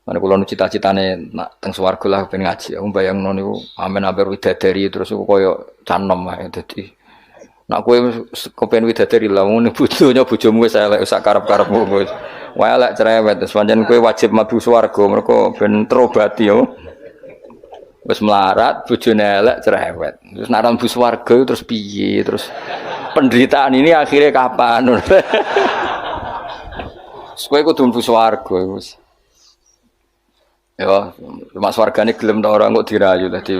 Mana kula nu cita-citane nak teng swarga lah ben ngaji. Aku bayangno niku amen amper widadari terus koyo canom ae dadi. Nak kowe kepen widadari lah ngono bojonya bojomu wis elek sak karep-karepmu wis. Wae elek cerewet terus pancen kowe wajib mlebu swarga mergo ben terobati yo. Wis melarat bojone elek cerewet. Terus nak mlebu swarga terus piye terus penderitaan ini akhirnya kapan? Kowe kudu mlebu swarga wis. Ya, cuma swargane gelem ta ora kok dirayu dadi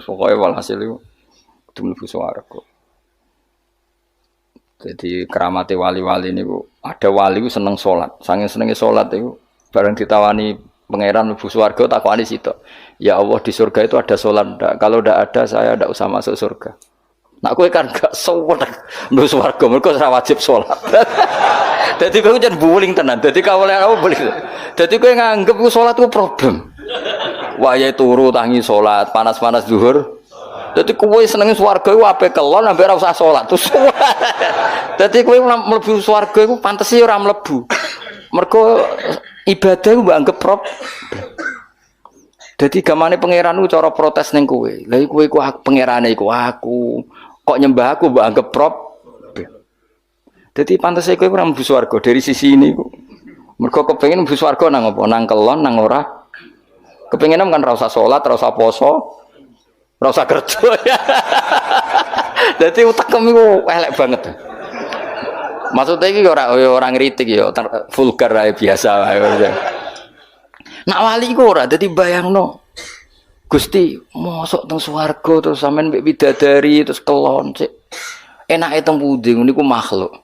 pokoke walhasil iku kudu mlebu swarga. Jadi keramate wali-wali niku ada wali ku seneng salat. Saking senenge salat iku bareng ditawani pangeran mlebu swarga takokane sitok. Ya Allah di surga itu ada salat ndak? Kalau ndak ada saya ndak usah masuk surga. Nak kowe kan gak suwet mlebu swarga mergo ora wajib salat. Dadi kowe jan buling tenan. Dadi kawule apa buling. Dadi kowe nganggep ku salat ku problem. Wayahe turu tangi salat, panas-panas zuhur. Dadi kowe senenge swarga iku ape kelon ambek ora usah salat. Terus dadi kowe mlebu swarga iku pantesi ora mlebu. Mergo ibadah ku mbok anggap problem. Dadi gamane pangeran ku cara protes ning kowe. Lah kowe ku pangerane iku aku. Kok nyembah aku mbok anggap problem. Dadi pantese kowe ora mlebu swarga dari sisi ini ku. Mergo kepengin mlebu swarga nang apa? Nang kelon nang ora. Kepengin kan ora usah salat, ora usah poso, ora usah kerja. Dadi utekem iku elek banget. Maksudnya iki ora ngritik ya, vulgar ae biasa wae. Nak wali iku ora dadi bayangno. Gusti, mosok teng swarga terus sampean mbek bidadari terus kelon sik. Enake teng pundi niku makhluk.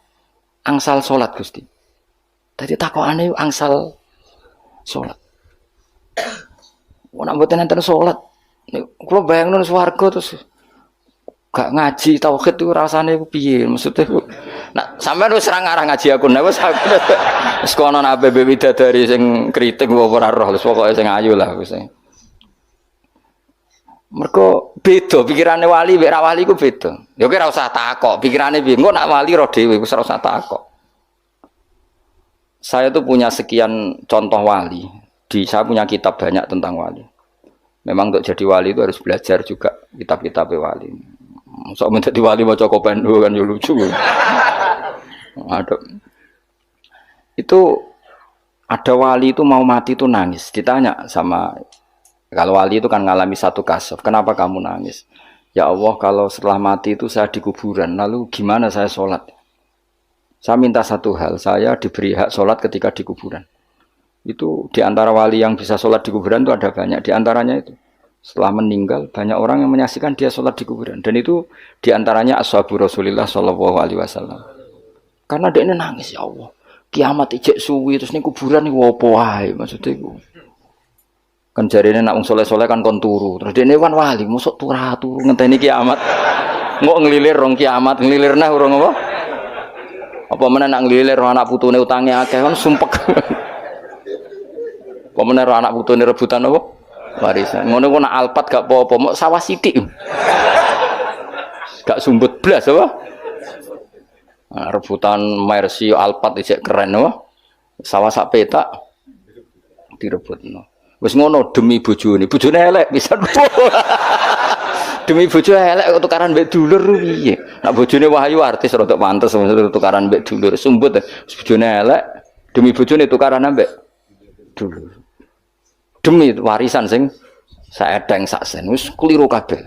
Angsal salat Gusti. Dadi takokane angsal salat. Ora mboten enten salat. Kula bayangno swarga terus gak ngaji tauhid itu rasane piye maksudnya nak sampean wis ora ngarah ngaji aku nek wis aku wis kono nang ABB widadari sing kritik ora roh wis pokoke sing ayu lah wis. Mergo beda pikirane wali mek ra wali ku beda. Ya kowe ora usah takok pikirane piye engko nak wali ro dhewe wis ora usah takok. Saya tuh punya sekian contoh wali. Saya punya kitab banyak tentang wali. Memang untuk jadi wali itu harus belajar juga kitab-kitab wali. Sok menjadi wali maca kopendo kan yo lucu. Itu ada wali itu mau mati itu nangis. Ditanya sama kalau wali itu kan ngalami satu kasus. Kenapa kamu nangis? Ya Allah kalau setelah mati itu saya di kuburan. Lalu gimana saya sholat? Saya minta satu hal. Saya diberi hak sholat ketika di kuburan. Itu diantara wali yang bisa sholat di kuburan itu ada banyak. Diantaranya itu setelah meninggal banyak orang yang menyaksikan dia sholat di kuburan. Dan itu diantaranya ashabu Rasulillah Shallallahu Alaihi Wasallam. Karena dia ini nangis ya Allah. Kiamat ijek suwi terus ini kuburan ini wopo wae maksudnya itu. Kan jarine nak wong soleh-soleh kan kon turu. Terus dene kan wali, mosok turu ngenteni kiamat. Ngok nglilir rong kiamat, nglilir nah urung apa? Apa meneh nak nglilir anak putune utange akeh kan sumpek. Apa meneh anak putune rebutan apa? Warisan. Ngono ku nak alpat gak apa-apa, mok sawah sithik. Gak sumbut blas apa? Nah, rebutan Mercy alpat isek keren apa? Sawah sak petak direbutno. Wis ngono demi bojone elek pisan. Demi bojo elek kok tukaran mbek dulur piye? Nek bojone wahyu artis rada pantes tukaran mbek dulur. Sumbut bojone elek demi bojone tukaran mbek dulur. Demi warisan sing saedeng sak sen wis kliru kabeh.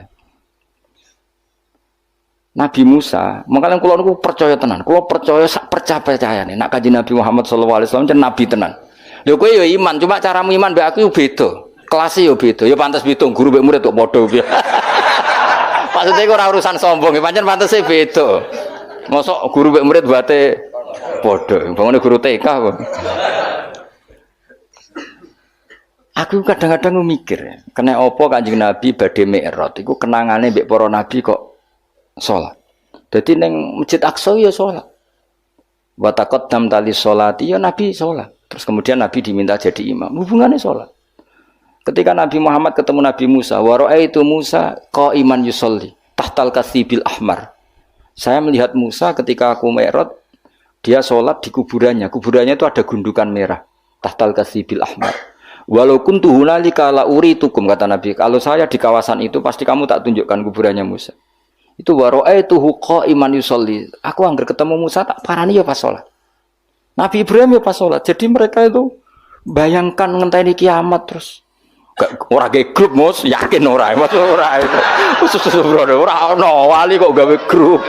Nabi Musa, makanya kula niku percaya tenan. Kula percaya sak percayane nek Kanjeng Nabi Muhammad sallallahu alaihi wasallam nabi tenan. Lho kowe ya iman, cuma caramu iman mbek aku beda. Kelasé ya beda. Ya pantes beda guru mbek murid kok padha piye. Maksudnya ora urusan sombong, pancen pantese beda. Mosok guru mbek murid bate padha. Bangane guru TK kok. Aku kadang-kadang mikir, kena apa Kanjeng Nabi badhe Mi'raj iku kenangane mbek para nabi kok salat. Dadi ning Masjid Aqsa ya salat. Wa taqaddam tali sholati ya Nabi salat. Terus kemudian Nabi diminta jadi imam. Hubungannya sholat. Ketika Nabi Muhammad ketemu Nabi Musa, wa ra'aitu Musa qa'iman yusolli tahtal katsibil ahmar. Saya melihat Musa ketika aku Mi'raj, dia sholat di kuburannya. Kuburannya itu ada gundukan merah. Tahtal katsibil ahmar. Walau kuntu hunalika la uritukum, kata Nabi. Kalau saya di kawasan itu pasti kamu tak tunjukkan kuburannya Musa. Itu wa ra'aitu qa'iman yusolli. Aku anggar ketemu Musa tak parani ya pas sholat. Nabi Ibrahim ya pas sholat. Jadi mereka itu bayangkan ngenteni kiamat terus. Ora gawe grup Mus, yakin ora. Mas ora itu. Ora ono wali kok gawe grup.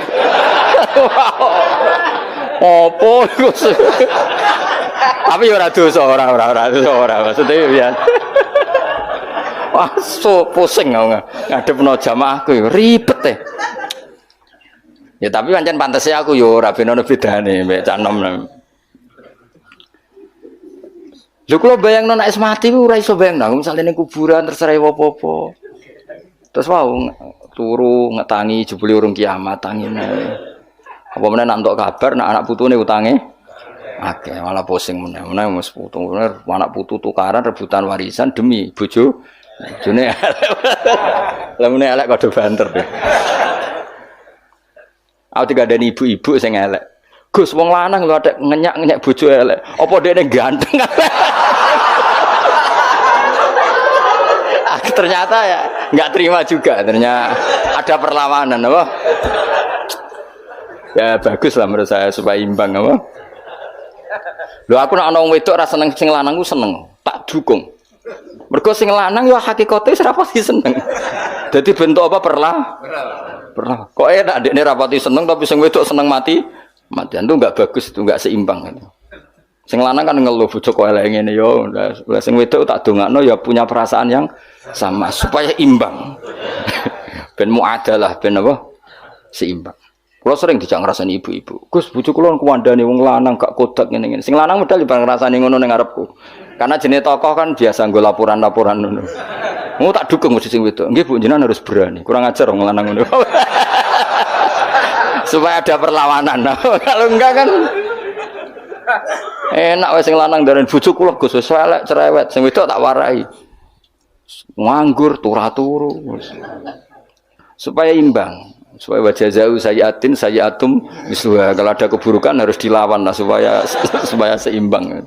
Opo iku. Tapi ora dosa, ora maksudnya ya. Wah, so pusing ngadepno jamaahku yo ribet teh. Ya tapi pancen pantese aku yo ora ben ono bedane mek cah enom. Lho kula bayangno nek mati ku ora iso bayangno, misale ning kuburan terus ora apa-apa. Terus wau turu ngetangi jebule urung kiamat tangine. Apa meneh nak entuk kabar nak anak putune utange akeh malah pusing meneh wis putu bener anak putu tukaran rebutan warisan demi bojo bojone lha meneh elek kode banter aku dikandani ibu-ibu sing elek Gus wong lanang lho adek ngenyak-ngenyak bojo elek apa dekne ganteng ternyata ya enggak terima juga ternyata ada perlawanan apa ya bagus lah menurut saya supaya imbang apa lho aku nek ana wong wedok ora seneng sing lanang ku seneng, tak dukung. Mergo sing lanang yo hakikate wis ra pati seneng. Dadi bentuk apa perlah? Kok enak dekne ra pati seneng tapi sing wedok seneng mati. Matian itu enggak bagus, itu enggak seimbang. Sing lanang kan ngeluh bojo kok elek ngene yo. Lah sing wedok tak dongakno ya punya perasaan yang sama supaya imbang. Ben muadalah ben apa? Seimbang. Kalau sering dijak ngrasani ibu-ibu, Gus bojo kula kuwandane wong lanang gak kodak ngene-ngene. Sing lanang medal bareng ngrasani ngono ning ngarepku. Karena jenis tokoh kan biasa nggo laporan-laporan ngono. Mau tak dukung mesti sing wedok. Nggih Bu, jenengan harus berani. Kurang ajar wong lanang ngono. Supaya ada perlawanan. Kalau enggak kan enak wis sing lanang ndaren bojo kula Gus wis elek cerewet, sing wedok tak warai. Nganggur turu-turu. Supaya imbang. Supaya wajah jauh sayiatum misluha kalau ada keburukan harus dilawan lah supaya seimbang.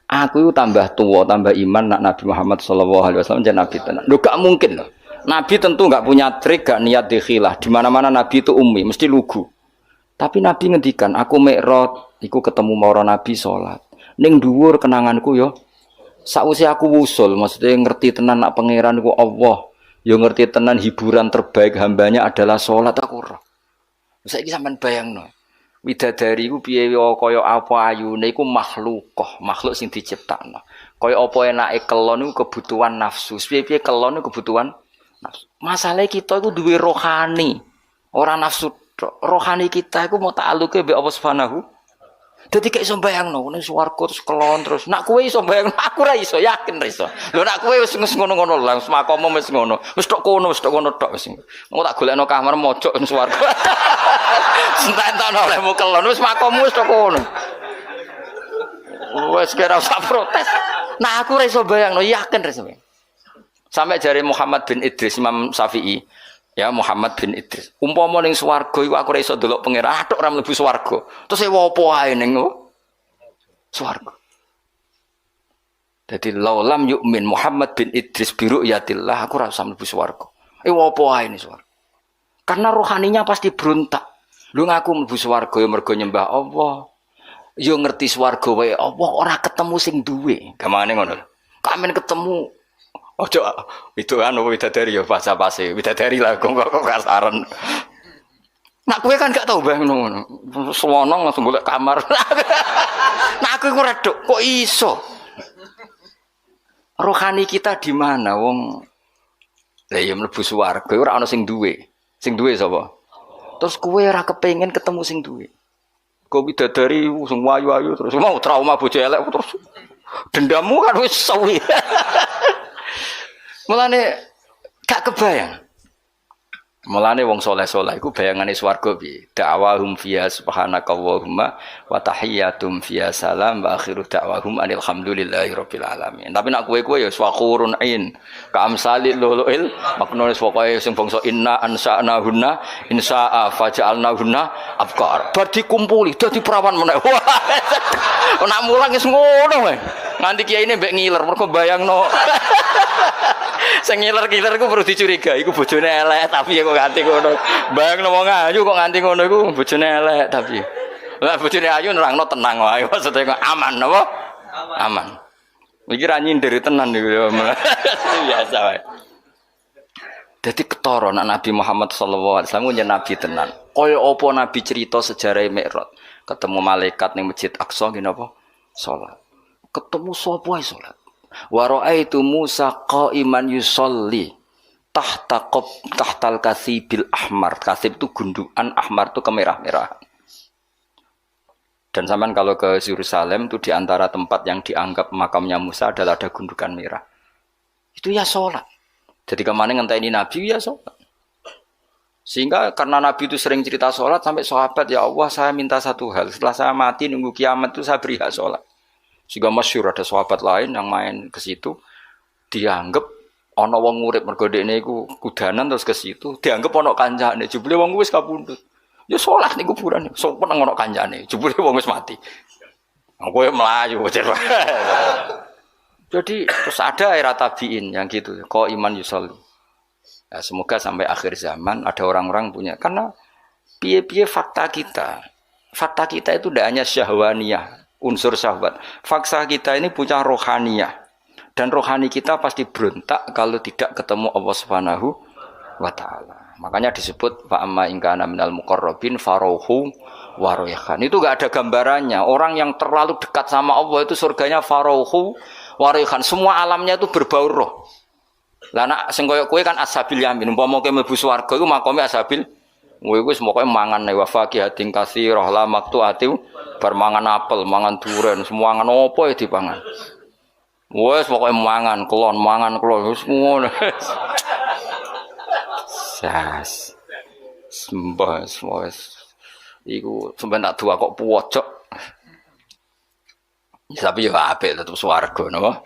Aku tambah tua tambah iman nak Nabi Muhammad SAW jadi Nabi tenan. Loh gak mungkin loh. Nabi tentu gak punya trik gak niat dikhilah. Di mana-mana Nabi itu ummi mesti lugu. Tapi Nabi ngendikan aku mi'raj iku ketemu marang Nabi salat. Ning dhuwur kenanganku yo sakwise aku wusul maksudnya ngerti tenan nak pangeran iku Allah. Yo ngerti tenan hiburan terbaik hambanya adalah sholat aku roh. Saiki sampean bayangno. Widadari iku piye kaya apa ayune iku makhluk sing diciptakno. Kaya apa enake kelon iku kebutuhan nafsu. Piye-piye kelon iku kebutuhan nafsu. Masalahe kita iku duwe rohani, ora nafsu. Rohani kita iku mau ta'aluke mbek Allah Subhanahu. Dadi gak iso bayangno ning swarga terus kelon terus. Nak kowe iso bayangno, aku ra iso, yakin ra iso. Lho nak kowe wis ngono-ngono lho, wis makomo wis ngono. Wis tok kono tok wis. Engko tak golekno kamar mojok ning swarga. Sententono olehmu kelon wis makomo wis tok kono. Wis kira usah protes. Nah aku ra iso bayangno, yakin ra iso. Sampai jare Muhammad bin Idris Imam Syafi'i. Ya Muhammad bin Idris. Umpama ning swarga iku aku ora iso delok pangeran, atok ora mlebu swarga. Terus e opo ae ning swarga. Dadi laulam yu'min Muhammad bin Idris bi ru'yatillah aku ora usah mlebu swarga. Opo ae ning swarga. Karena rohaninya pasti berontak. Lu ngaku mlebu swarga ya mergo nyembah Allah. Ya ngerti swarga wae Allah ora ketemu sing duwe. Gamane ngono. Kamen ketemu ojo itu kan widadari ya bahasa-basi widadari lah kok kasaran. Nak kowe kan gak tau bang ngono. Suwono langsung golek kamar. Nak aku iku reduk kok iso. Rohani kita di mana wong? Lah ya mlebu swarga ora ana sing duwe. Sing duwe sapa? Terus kowe ora kepengin ketemu sing duwe. Kok widadari sing wayu-wayu terus mau trauma bojo elek terus dendammu kan wis suwi. Mulane gak kebayang. Mulane wong saleh-saleh iku bayangane swarga piye? Da'wahum fiha subhanakallahumma wa tahiyyatum fiha salam wa akhiru da'wahum alhamdulillahirabbil alamin. Tapi nek kowe ya swakurun ain, ka amsalil luluil, maknane pokoke sing bangsa inna ansa'nahunna insa'a faja'alnahunna abkar. Bar dikumpuli dadi perawan meneh. Nek mulang wis ngono wae. Nganti kiyaine mbek ngiler mergo bayangno. Sing ngiler-ngiler ku perlu dicurigai iku bojone elek tapi kok nganti ngono. Bayangno wong ayu kok nganti ngono iku bojone elek tapi. Lah bojone ayu nerangno tenang wae maksude kok aman apa? Aman. Iki ra nyindir tenan niku biasa wae. Dadi ketara nek Nabi Muhammad sallallahu alaihi wasallam nyen nabi tenan. Kaya apa nabi cerita sejarah Mi'raj. Ketemu malaikat ning Masjid Aqsa ngene apa? Salat. Ketemu sapa ae salat. Wa ra'aitu Musa qa'iman yusolli tahtal kasibil ahmar. Kasib itu gundukan, ahmar itu kemerah-merahan. Dan sampean kalau ke Yerusalem itu di antara tempat yang dianggap makamnya Musa adalah ada gundukan merah. Itu ya sholat. Jadi kemana ngenteni Nabi ya sholat. Sehingga karena Nabi itu sering cerita sholat sampai sahabat, ya Allah saya minta satu hal. Setelah saya mati nunggu kiamat itu saya beri hak sholat. Sehingga masyhur ada sahabat lain yang main ke situ dianggap ana wong urip mergo dekne iku kudanan terus ke situ dianggap ana kancane. Jebule wong wis kapundhut. Ya sholat ning kuburan, sopan nang ono kancane, jebule wong wis mati. Kowe mlayu bocah. Jadi terus ada era tabiin yang gitu, kok iman yusolli. Ya, semoga sampai akhir zaman ada orang-orang punya, karena piye-piye fakta kita itu tidak hanya syahwaniyah, unsur syahwat. Fakta kita ini punya rohaniyah, dan rohani kita pasti berontak kalau tidak ketemu Allah Subhanahu wa Ta'ala. Makanya disebut fa amma in kana minal muqarrabin farauhu wa rayhan. Itu enggak ada gambarannya. Orang yang terlalu dekat sama Allah itu surganya farauhu wa rayhan. Semua alamnya itu berbau roh. Lah nek sing koyo kowe kan ashabil yamin. Umpama kowe mlebu swarga iku makome ashabil. Kowe wis pokoke mangan wa faqihatin katsirah la maqtu'ati bar mangan apel, mangan duren, semua mangan opo ya dipangan. Wes pokoke mangan klon wis ngono. Sas. Sembah wis. Iku sampeyan tak dua kok pucuk. Tapi ya apik tetep swarga napa?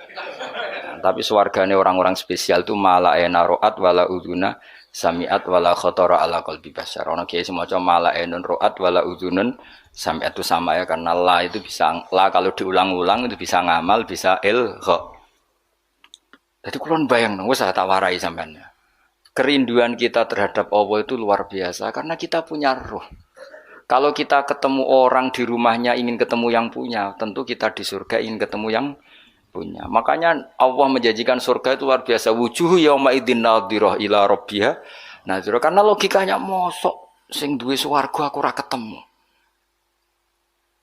Tapi swargane orang-orang spesial itu mala ena roat wala uduna samiat wala khatara ala qalbi bashar. Ono kiai semaca mala enun roat wala udunun samiat itu sama ya, karena la itu bisa la kalau diulang-ulang itu bisa ngamal, bisa ilgha. Jadi kulon bayang wis tak warai sampean. Kerinduan kita terhadap Allah itu luar biasa karena kita punya roh. Kalau kita ketemu orang di rumahnya ingin ketemu yang punya, tentu kita di surga ingin ketemu yang punya. Makanya Allah menjanjikan surga itu luar biasa. Wujuhu yauma idzin nadhirah ila rabbiha nadhirah. Karena logikanya mosok sing duwe swarga aku ora ketemu.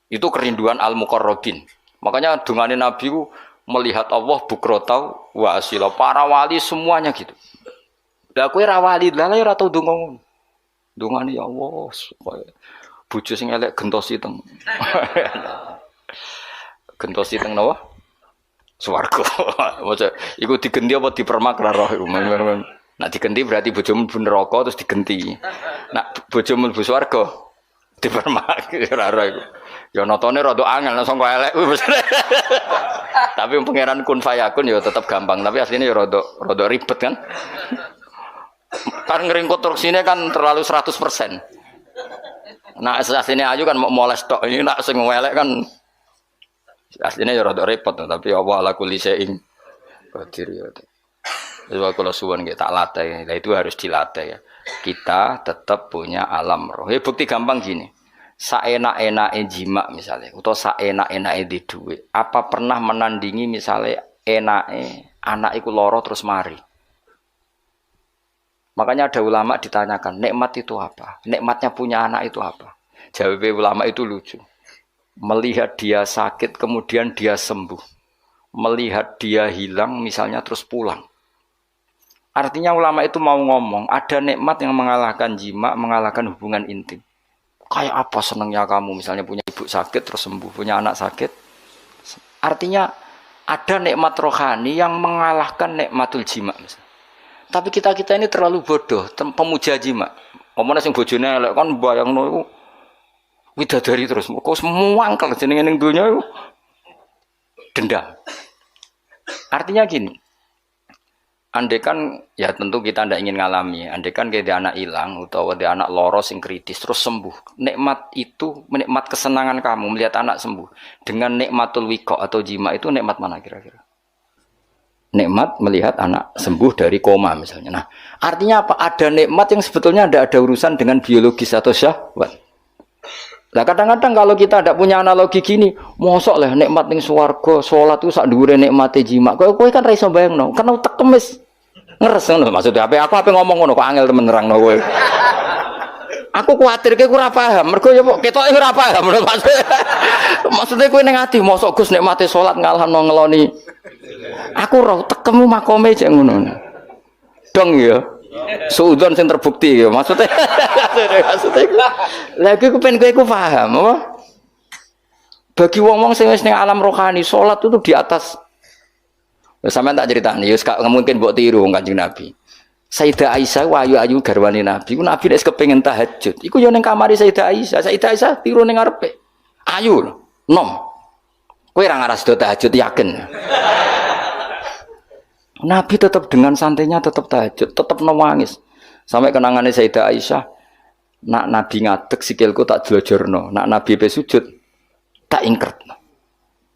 Itu kerinduan al-muqarrabin. Makanya dungane Nabi ku melihat Allah bukrotau wa asila. Para wali semuanya gitu. Lah kowe ra wali, lah ora tau ndonga ngono. Ndongane ya Allah, bojo sing elek gentosi teng. Gentosi teng napa? Swarga. Maksud iku digenti apa dipermak ra roh iku. Nek digenti berarti bojomu mlebu neraka terus digenti. Nek bojomu mlebu swarga dipermak ra roh iku. Ya notone rada angel nek sangka elek kuwi. Tapi pangeran kun fayakun ya tetep gampang, tapi asline ya rada ribet kan. Kan ngeringkut konstruksinya kan terlalu 100%. Nah aslinya ayu kan mau moles tok, ini nak sing welek kan aslinya ya rada repot, tapi Allah ala kulli syai'in qadir ya. Jadi kalau suwon nggih tak latih, nah itu harus dilatih ya. Kita tetap punya alam roh. Ya bukti gampang gini. Saenak-enake jima misalnya, atau saenak-enake di duit. Apa pernah menandingi misalnya enake anak iku loro terus mari? Makanya ada ulama ditanyakan, nikmat itu apa? Nikmatnya punya anak itu apa? Jawab ulama itu lucu. Melihat dia sakit, kemudian dia sembuh. Melihat dia hilang, misalnya terus pulang. Artinya ulama itu mau ngomong, ada nikmat yang mengalahkan jima, mengalahkan hubungan intim. Kayak apa senangnya kamu, misalnya punya ibu sakit, terus sembuh. Punya anak sakit. Artinya ada nikmat rohani yang mengalahkan nikmatul jima, misalnya. Tapi kita ini terlalu bodoh, pemuja jima. Omongnya sing bojone elek kan bayangno iku widadari terus. Kok semua angkel jenenge ning donya iku dendam. Artinya gini. Andekan ya tentu kita ndak ingin ngalami. Andekan dia anak hilang utawa dia anak loro sing kritis terus sembuh. Nikmat itu, nikmat kesenangan kamu melihat anak sembuh dengan nikmatul wiqa atau jima itu nikmat mana kira-kira? Nikmat melihat anak sembuh dari koma misalnya. Nah, artinya apa? Ada nikmat yang sebetulnya tidak ada urusan dengan biologis atau syahwat. Nah, kadang-kadang kalau kita tidak punya analogi gini, mosok lah nikmat ning swarga, salat itu sak dhuwure nikmate jima. Kowe kan ra iso bayangno, karena utek kemis. Ngeres ngono maksudnya apa ngomong ngono kok angel temen nerangno kowe. Aku kuwatir kowe ora paham, mergo ya ketoke ora paham maksudnya kowe ning ati mosok Gus nikmate salat ngalahno ngeloni Aku roh tekemu makome cek ngono. Dong ya. Suudon sing terbukti ya maksudnya. Lagi aku pengen kowe paham apa? Bagi wong-wong sing wis ning alam rohani, salat itu di atas. Sampeyan tak critani, ya gak mungkin mbok tiru Kanjeng Nabi. Sayyidah Aisyah ayu-ayu garwane Nabi. Ku Nabi nek kepengin tahajud, iku yo ning kamare Sayyidah Aisyah. Sayyidah Aisyah tiru ning ngarepe. Ayu lho, nom. Kowe ora ngaras do tahajud yakin. Nabi tetap dengan santainya tetap tahajud, tetap nangis. Sampai kenangannya Sayyidah Aisyah, nak Nabi ngadeg sikilku tak jelojorno, nak Nabi pe sujud tak ingkretno.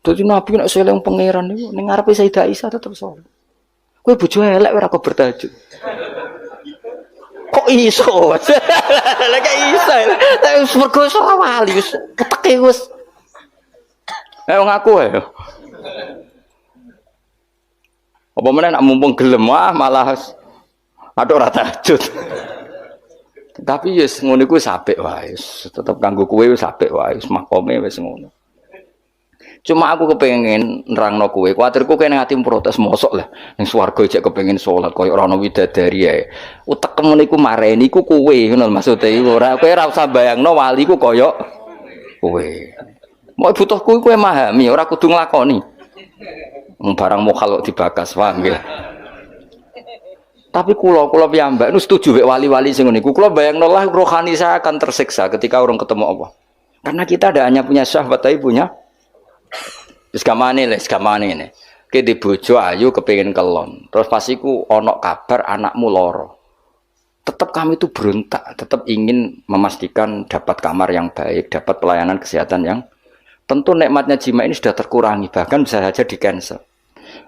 Dadi Nabi nek seleng pangeran niku ning ngarepe Sayyidah Aisyah tetep salat. Kowe bojo elek ora kok bertahajud. Kok iso? Lah kok iso. Wis mergo ora wali wis keteke wis. Ayo ngaku ae. Apa meneh nak mumpung gelem malah ada ora tahajud. Tapi yes ngono iku apik wae. Tetep kanggo kowe wis apik wae, wis makome wis ngono. Cuma aku kepengin nerangno kowe, kuwatirku kene ati protes mosok lah. Ning swarga jek kepengin salat kaya ora ana widadari ae. Utekmu niku mareni iku kowe ngono maksude iku ora kowe ora usah bayangno wali ku kaya kowe. Mau butuhku kowe memahami, ora kudu nglakoni. Barang mokal dibakas, paham nggih. Tapi kula piyambak nu setuju mek wali-wali sing ngene iku. Kula bayangno lah rohani saya akan tersiksa ketika orang ketemu Allah. Karena kita ada hanya punya syahwat tapi punya wis gamane ngene. Ki di bojo ayu kepengin kelon. Terus pas iku ana kabar anakmu lara. Tetap kami itu berontak, tetap ingin memastikan dapat kamar yang baik, dapat pelayanan kesehatan yang tentu nikmatnya jima ini sudah terkurangi, bahkan bisa saja di-cancel.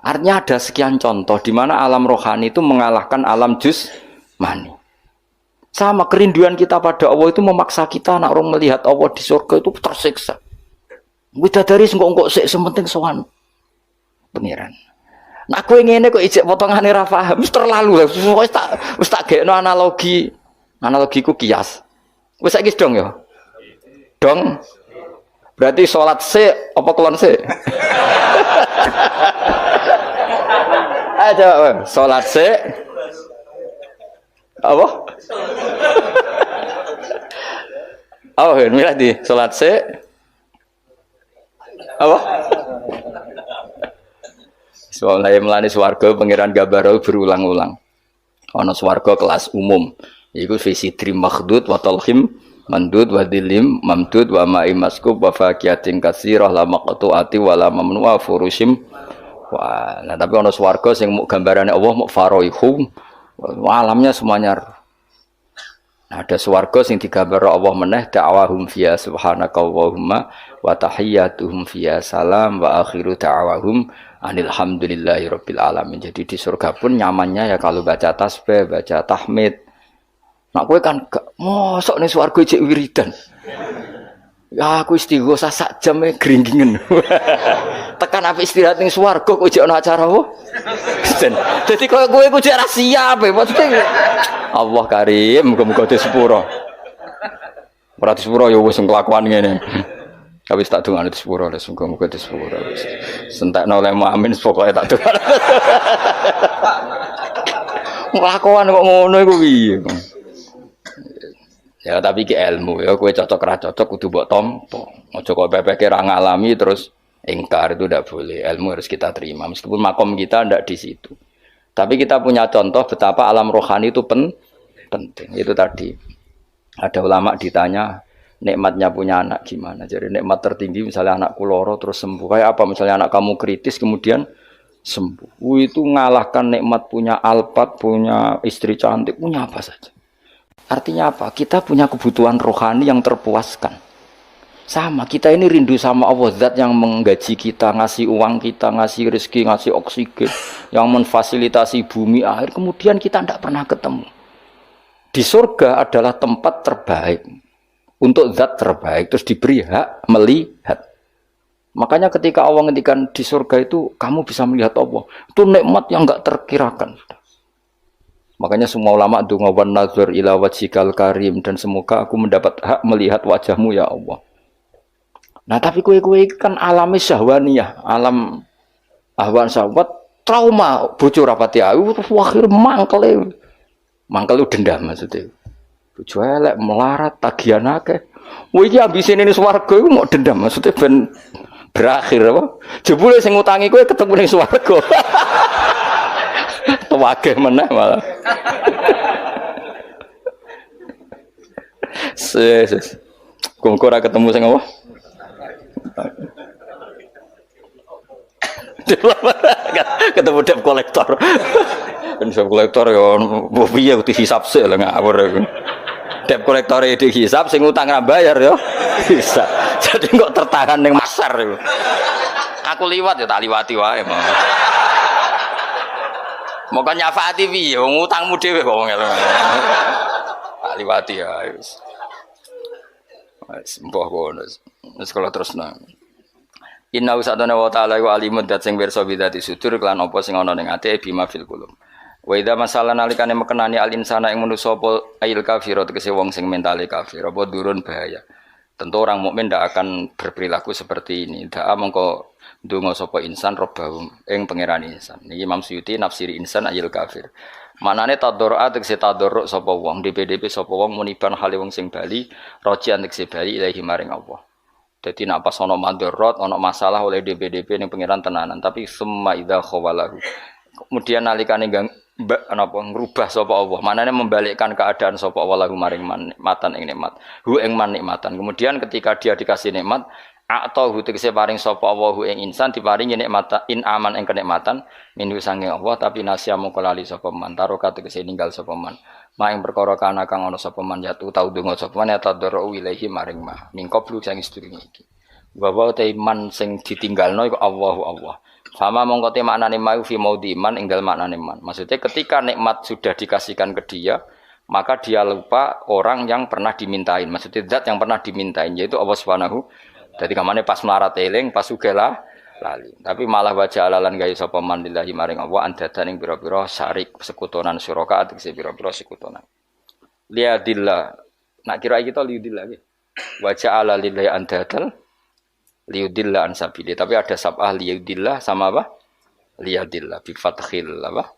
Artinya ada sekian contoh di mana alam rohani itu mengalahkan alam jusmani. Sama kerinduan kita pada Allah itu memaksa kita nak orang melihat Allah di surga itu tersiksa. Widadari engko sik sementing sowan pengiran. Nak kowe ngene kok ijek potongane ra paham, wis terlalu lah. Wis tak gekno analogiku kias. Wis saiki dong ya. Dong. Berarti sholat se apa kelon se? Ayo sholat se apa? Oh, milih di sholat se apa? Soalnya melani swarga pangeran gambar berulang-ulang. Ono swarga kelas umum. Iku visi trim makhdud wa talhim mandud wa dilim mamdud wa ma'i maskub wa faqiyatin katsirah la maqtu'ati wa la mamnu'a furushim. Wah, nah tapi ono swarga sing muk gambarane Allah muk faraihum. Alamnya semuanya. Nah, ada swarga sing digambar Allah meneh da'wahum fiya subhanakallahumma wa tahiyyatuhum fiya salam wa akhiru da'wahum alhamdulillahirabbil alamin. Jadi di surga pun nyamannya ya kalau baca tasbih, baca tahmid. Nak kowe kan gak mosok ning swarga cek wiridan. Ya aku istighosa sak jam gringgingen. Tekan apik istirahat ning swarga kok jek ana acara apa? Dadi koyo kowe ku jek ra siap maksudnya. Allah Karim, muga-muga disepuro. Ora disepuro ya wis kelakuan ngene. Tapi tak dongane disepuro, muga-muga disepuro. Sentekno oleh amin pokoke tak dongane. Kelakuan kok ngono iku piye? Ya tapi ki ilmu ya kowe cocok ra cocok kudu mbok tampa. Aja kok pepeke ra ngalami terus ingkar, itu tidak boleh. Ilmu harus kita terima meskipun makom kita tidak di situ. Tapi kita punya contoh betapa alam rohani itu penting. Itu tadi ada ulama ditanya nikmatnya punya anak gimana. Jadi nikmat tertinggi misalnya anakku loro terus sembuh. Kayak apa misalnya anak kamu kritis kemudian sembuh. Itu ngalahkan nikmat punya alpat, punya istri cantik, punya apa saja. Artinya apa? Kita punya kebutuhan rohani yang terpuaskan. Sama, kita ini rindu sama Allah, zat yang menggaji kita, ngasih uang kita, ngasih rezeki, ngasih oksigen, yang memfasilitasi bumi air, kemudian kita tidak pernah ketemu. Di surga adalah tempat terbaik, untuk zat terbaik, terus diberi hak melihat. Makanya ketika Allah ngendikan di surga itu, kamu bisa melihat Allah. Itu nikmat yang enggak terkirakan. Makanya semua ulama donga wan nazar ila wajhikal karim, dan semoga aku mendapat hak melihat wajahmu ya Allah. Nah tapi kue kan alami syahwaniyah, alam ahwan syahwat trauma bojo rapati ayu akhir mangkel. Mangkel dendam maksudnya. Bojo elek melarat tagihan akeh. Wah iki ambisine ning swarga iku mau dendam maksudnya ben berakhir apa? Jebule sing ngutangi kowe ketemu ning swarga. Tuwageh meneh malah. Ses. Kok ora ketemu sing apa? Ketemu debt kolektor. Debt kolektor ya piye kudu hisab sik lho ngawur iku. Debt kolektor itu hisab sing utang ra bayar ya. Bisa. Jadi kok tertahan ning pasar iku. Aku liwat ya tak liwati wae mau. Moko nyafaati piye wong utangmu dhewe kok ngene. Tak liwati ya wis. Wis mbah ngono. Wis kala terusna. Inna usadana wa ta'ala wa alimud dat sing pirsa bidati sudur kelan apa sing ana ning ati bima fil qulub. Wa idza masalan nalikane mekenani al insana ing manusa apa ail kafir tegese wong sing mentale kafir apa durun bahaya. Tentu orang mukmin ndak akan berperilaku seperti ini. Daa mengko ndonga sapa insan robbahum ing pangeran insan. Niki Imam Suyuti nafsiri insan ail kafir. Manane tadarru'a tegese tadarru' sapa wong DPDP sapa wong muniban hale wong sing bali rojian tegese bali ilahi maring Allah. Jadi nak pas ono mandorot, ono masalah oleh DPDP ning pangeran tenanan, tapi summa idza khawalahu. Kemudian nalikane napa ngrubah sapa Allah, manane membalikkan keadaan sapa Allah lahu maring nikmatan ing nikmat. Hu ing man nikmatan. Kemudian ketika dia dikasih nikmat, atau hu tegese paring sapa Allah hu ing insan diparingi nikmat in aman ing kenikmatan minhu sange Allah, tapi nasya mung lali sapa man, taroka tegese ninggal sapa man. Maing perkara kana kang ana sapa man yatu tau donga sapa man tadaro ilahi maring mah mingkop lu sing sedurunge iki wa te iman sing ditinggalno iku Allah sama mongko te maknane mau fi maudi iman ing dalem maknane iman maksudnya ketika nikmat sudah dikasihkan ke dia maka dia lupa orang yang pernah dimintain maksudnya zat yang pernah dimintain yaitu Allah Subhanahu dadi kamane pas melarat eling pas sugih lali. Tapi malah wajah alalan gaya sapa man lillahi maring Allah andadan ing pira-pira syarik sekutonan syuraka tegese pira-pira sekutonan. Liadillah. Nak kira kita liudillah iki. Wajah ala lillahi andadan liudillah an sabili. Tapi ada sabah liudillah sama apa? Liadillah bi fathil apa?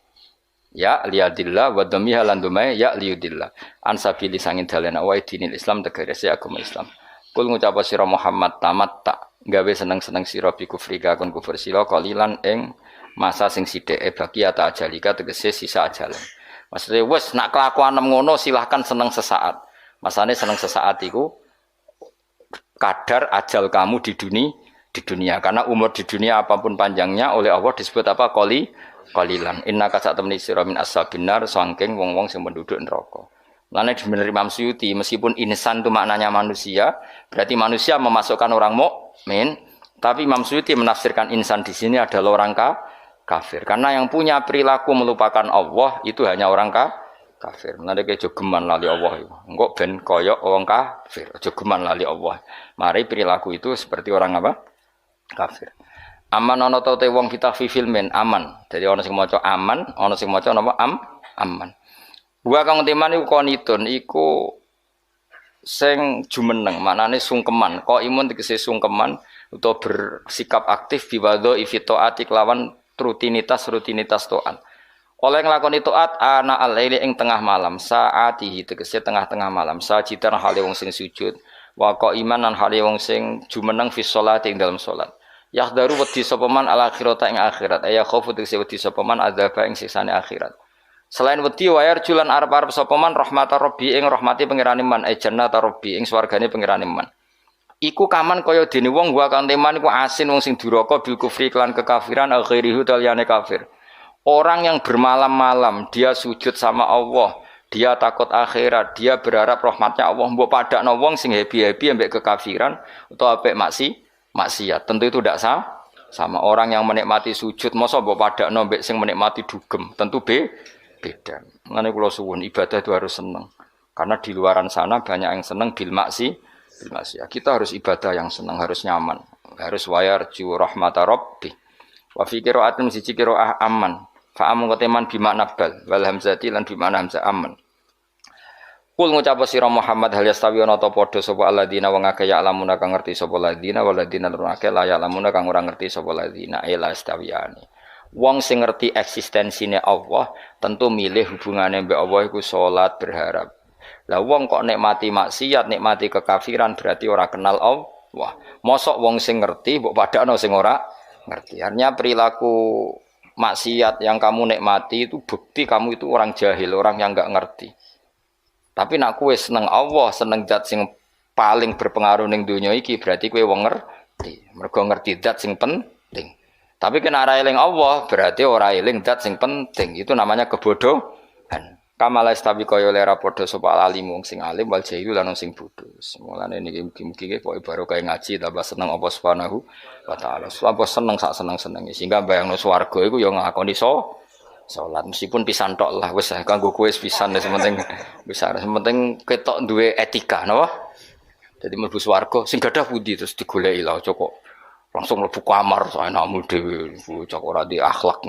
Ya liadillah wa dhammiha lan dumai ya liudillah. An sabili sangin dalan wa dinil Islam tegese agama Islam. Kul ngucap sira Muhammad tamatta gawe seneng-seneng sira bi kufrika kon kufur sira kalilan ing masa sing sithik bagi ata ajalika tegese sisa ajalan. Maksudnya wis nak kelakuan ngono silahkan seneng sesaat. Masane seneng sesaat iku kadar ajal kamu di dunia karena umur di dunia apapun panjangnya oleh Allah disebut apa qalilan. Innaka satamni sira min ashabinar saking wong-wong sing penduduk neraka. Lainnya benar Imam Suyuti, meskipun insan itu maknanya manusia, berarti manusia memasukkan orang mukmin, tapi Imam Suyuti menafsirkan insan di sini adalah orang kafir. Karena yang punya perilaku melupakan Allah itu hanya orang kafir. Nanti kayak jogeman lali Allah itu, enggak ben koyok orang kafir, jogeman lali Allah. Mari perilaku itu seperti orang apa? Kafir. Aman ono tau te wong kita fi filmen aman. Jadi ono sing maca aman, ono sing maca napa aman. Wa kang teman iku konitun iku sing jumeneng maknane sungkeman kok imun tegese sungkeman utawa bersikap aktif biwadho ifitoati lawan rutinitas taat oleh nglakoni taat ana al-laili ing tengah malam saatihi tegese tengah-tengah malam sajidan hale wong sing sujud wa qaiman lan hale wong sing jumeneng fi sholati ing dalam salat yahdaru wedi sapa man al akhirata ing akhirat aya khaufu tegese wedi sapa man adzaba ing siksane akhirat. Selain wedi wayar julan arep-arep sapa man rahmatar rabbi ing rahmati pangerane man jannata rabbi ing swargane pangerane man. Iku kaman kaya dene wong wa kang teman iku asin wong sing duraka bil kufri lan kekafiran akhirihu taliyane kafir. Orang yang bermalam-malam dia sujud sama Allah, dia takut akhirat, dia berharap rahmatnya Allah mbok padakno wong sing happy-happy ambek kekafiran utawa ambek maksiat. Tentu itu tidak sama orang yang menikmati sujud masa mbok padakno ambek sing menikmati dugem. Tentu beda. Mengenai kula suwun ibadah itu harus senang. Karena di luaran sana banyak yang senang bil maksiat. Kita harus ibadah yang senang, harus nyaman, harus wayarju rahmata rabbi. Wa fi qira'atin siji qira'ah aman. Fa amun qateman bi makna bal wal hamzati lan bi makna hamzah aman. Kul ngucap sira Muhammad hal yastawi ana ta padha sapa alladzina wong akeh ya lamuna kang ngerti sapa alladzina waladina lan akeh la ya lamuna kang ora ngerti sapa alladzina ila istawiyani. Wong sing ngerti eksistensine Allah tentu milih hubungane mbek Allah iku salat berharap. Lah wong kok nikmati maksiat, nikmati kekafiran berarti ora kenal Allah. Mosok wong sing ngerti mbok padakno sing ora ngerti. Artinya perilaku maksiat yang kamu nikmati itu bukti kamu itu orang jahil, orang yang enggak ngerti. Tapi nak kowe seneng Allah, seneng zat sing paling berpengaruh ning donya iki berarti kowe wong ngerti. Mergo ngerti zat sing penting. Tapi kena ora eling Allah berarti ora eling zat sing penting. Itu namanya kebodohan. Kamala istabi kaya ora padha sapa alim wong sing alim wal jahil lan sing bodho. Mulane niki mugi-mugi pokoke barokah ngaji tambah seneng Allah Subhanahu wa taala. Apa seneng sak seneng-senenge sehingga bayangno swarga iku ya ngakoni salat meskipun pisan tok lah wis kanggo kowe pisan wis penting bisa penting ketok duwe etika napa dadi mlebu swarga sing gadah pundi terus digoleki lah cocok langsung mlebu kamar anakmu dhewe cocok ora di akhlak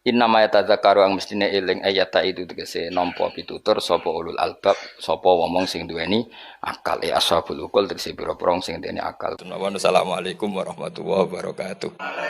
inna ma yatadzakaru ang mestine eling ayata itu tegese nampa pitutur sapa ulul albab sapa wong sing duweni akal ashabul ukul tegese pira-pira sing duweni akal. Assalamualaikum warahmatullahi wabarakatuh.